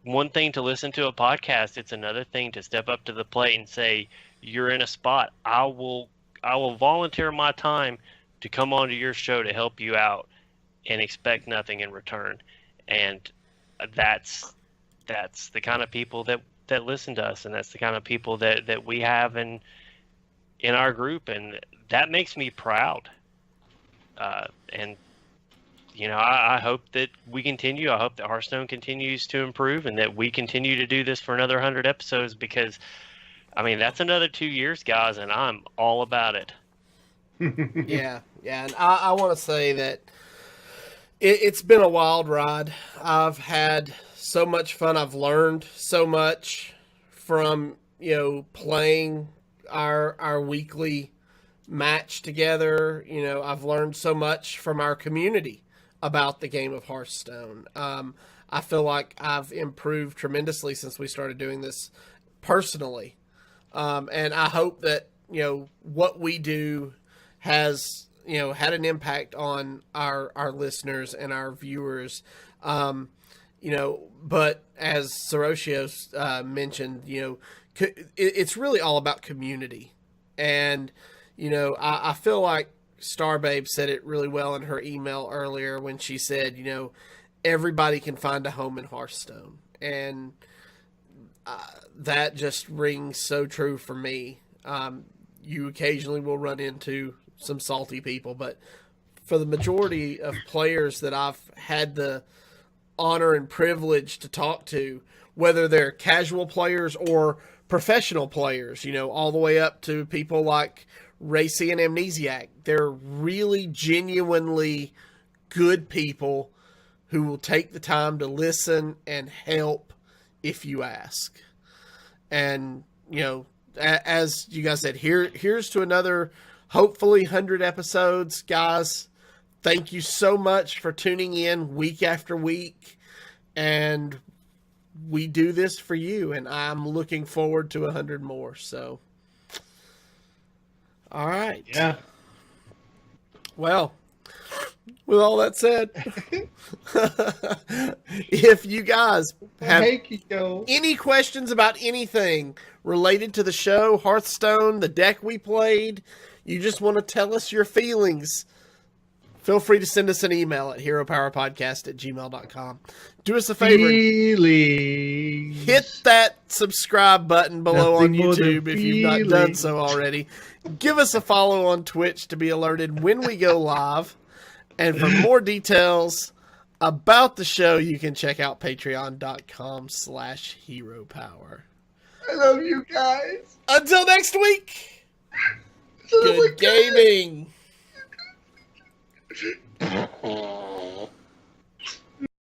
one thing to listen to a podcast. It's another thing to step up to the plate and say, you're in a spot. I will volunteer my time to come onto your show to help you out and expect nothing in return. And that's the kind of people that listen to us, and that's the kind of people that we have in our group, and that makes me proud. I hope that we continue. I hope that Hearthstone continues to improve, and that we continue to do this for another 100 episodes, because that's another 2 years, guys, and I'm all about it. Yeah, and I want to say that it's been a wild ride. I've had so much fun. I've learned so much from playing our weekly match together. I've learned so much from our community about the game of Hearthstone. I feel like I've improved tremendously since we started doing this personally, and I hope that what we do has had an impact on our listeners and our viewers. But as Zeroshio mentioned, it's really all about community. And, I feel like Starbabe said it really well in her email earlier when she said, everybody can find a home in Hearthstone. And that just rings so true for me. You occasionally will run into some salty people, but for the majority of players that I've had the honor and privilege to talk to, whether they're casual players or professional players, you know, all the way up to people like Racy and Amnesiac, they're really genuinely good people who will take the time to listen and help if you ask. And, you know, as you guys said, here's to another, hopefully 100 episodes, guys. Thank you so much for tuning in week after week. And we do this for you, and I'm looking forward to 100 more. So, all right. Yeah. Well, with all that said, if you guys have any questions about anything related to the show, Hearthstone, the deck we played, you just want to tell us your feelings, feel free to send us an email at heropowerpodcast@gmail.com. Do us a favor. Hit that subscribe button below on YouTube if you've not done so already. Give us a follow on Twitch to be alerted when we go live. And for more details about the show, you can check out patreon.com/heropower. I love you guys. Until next week. Good gaming.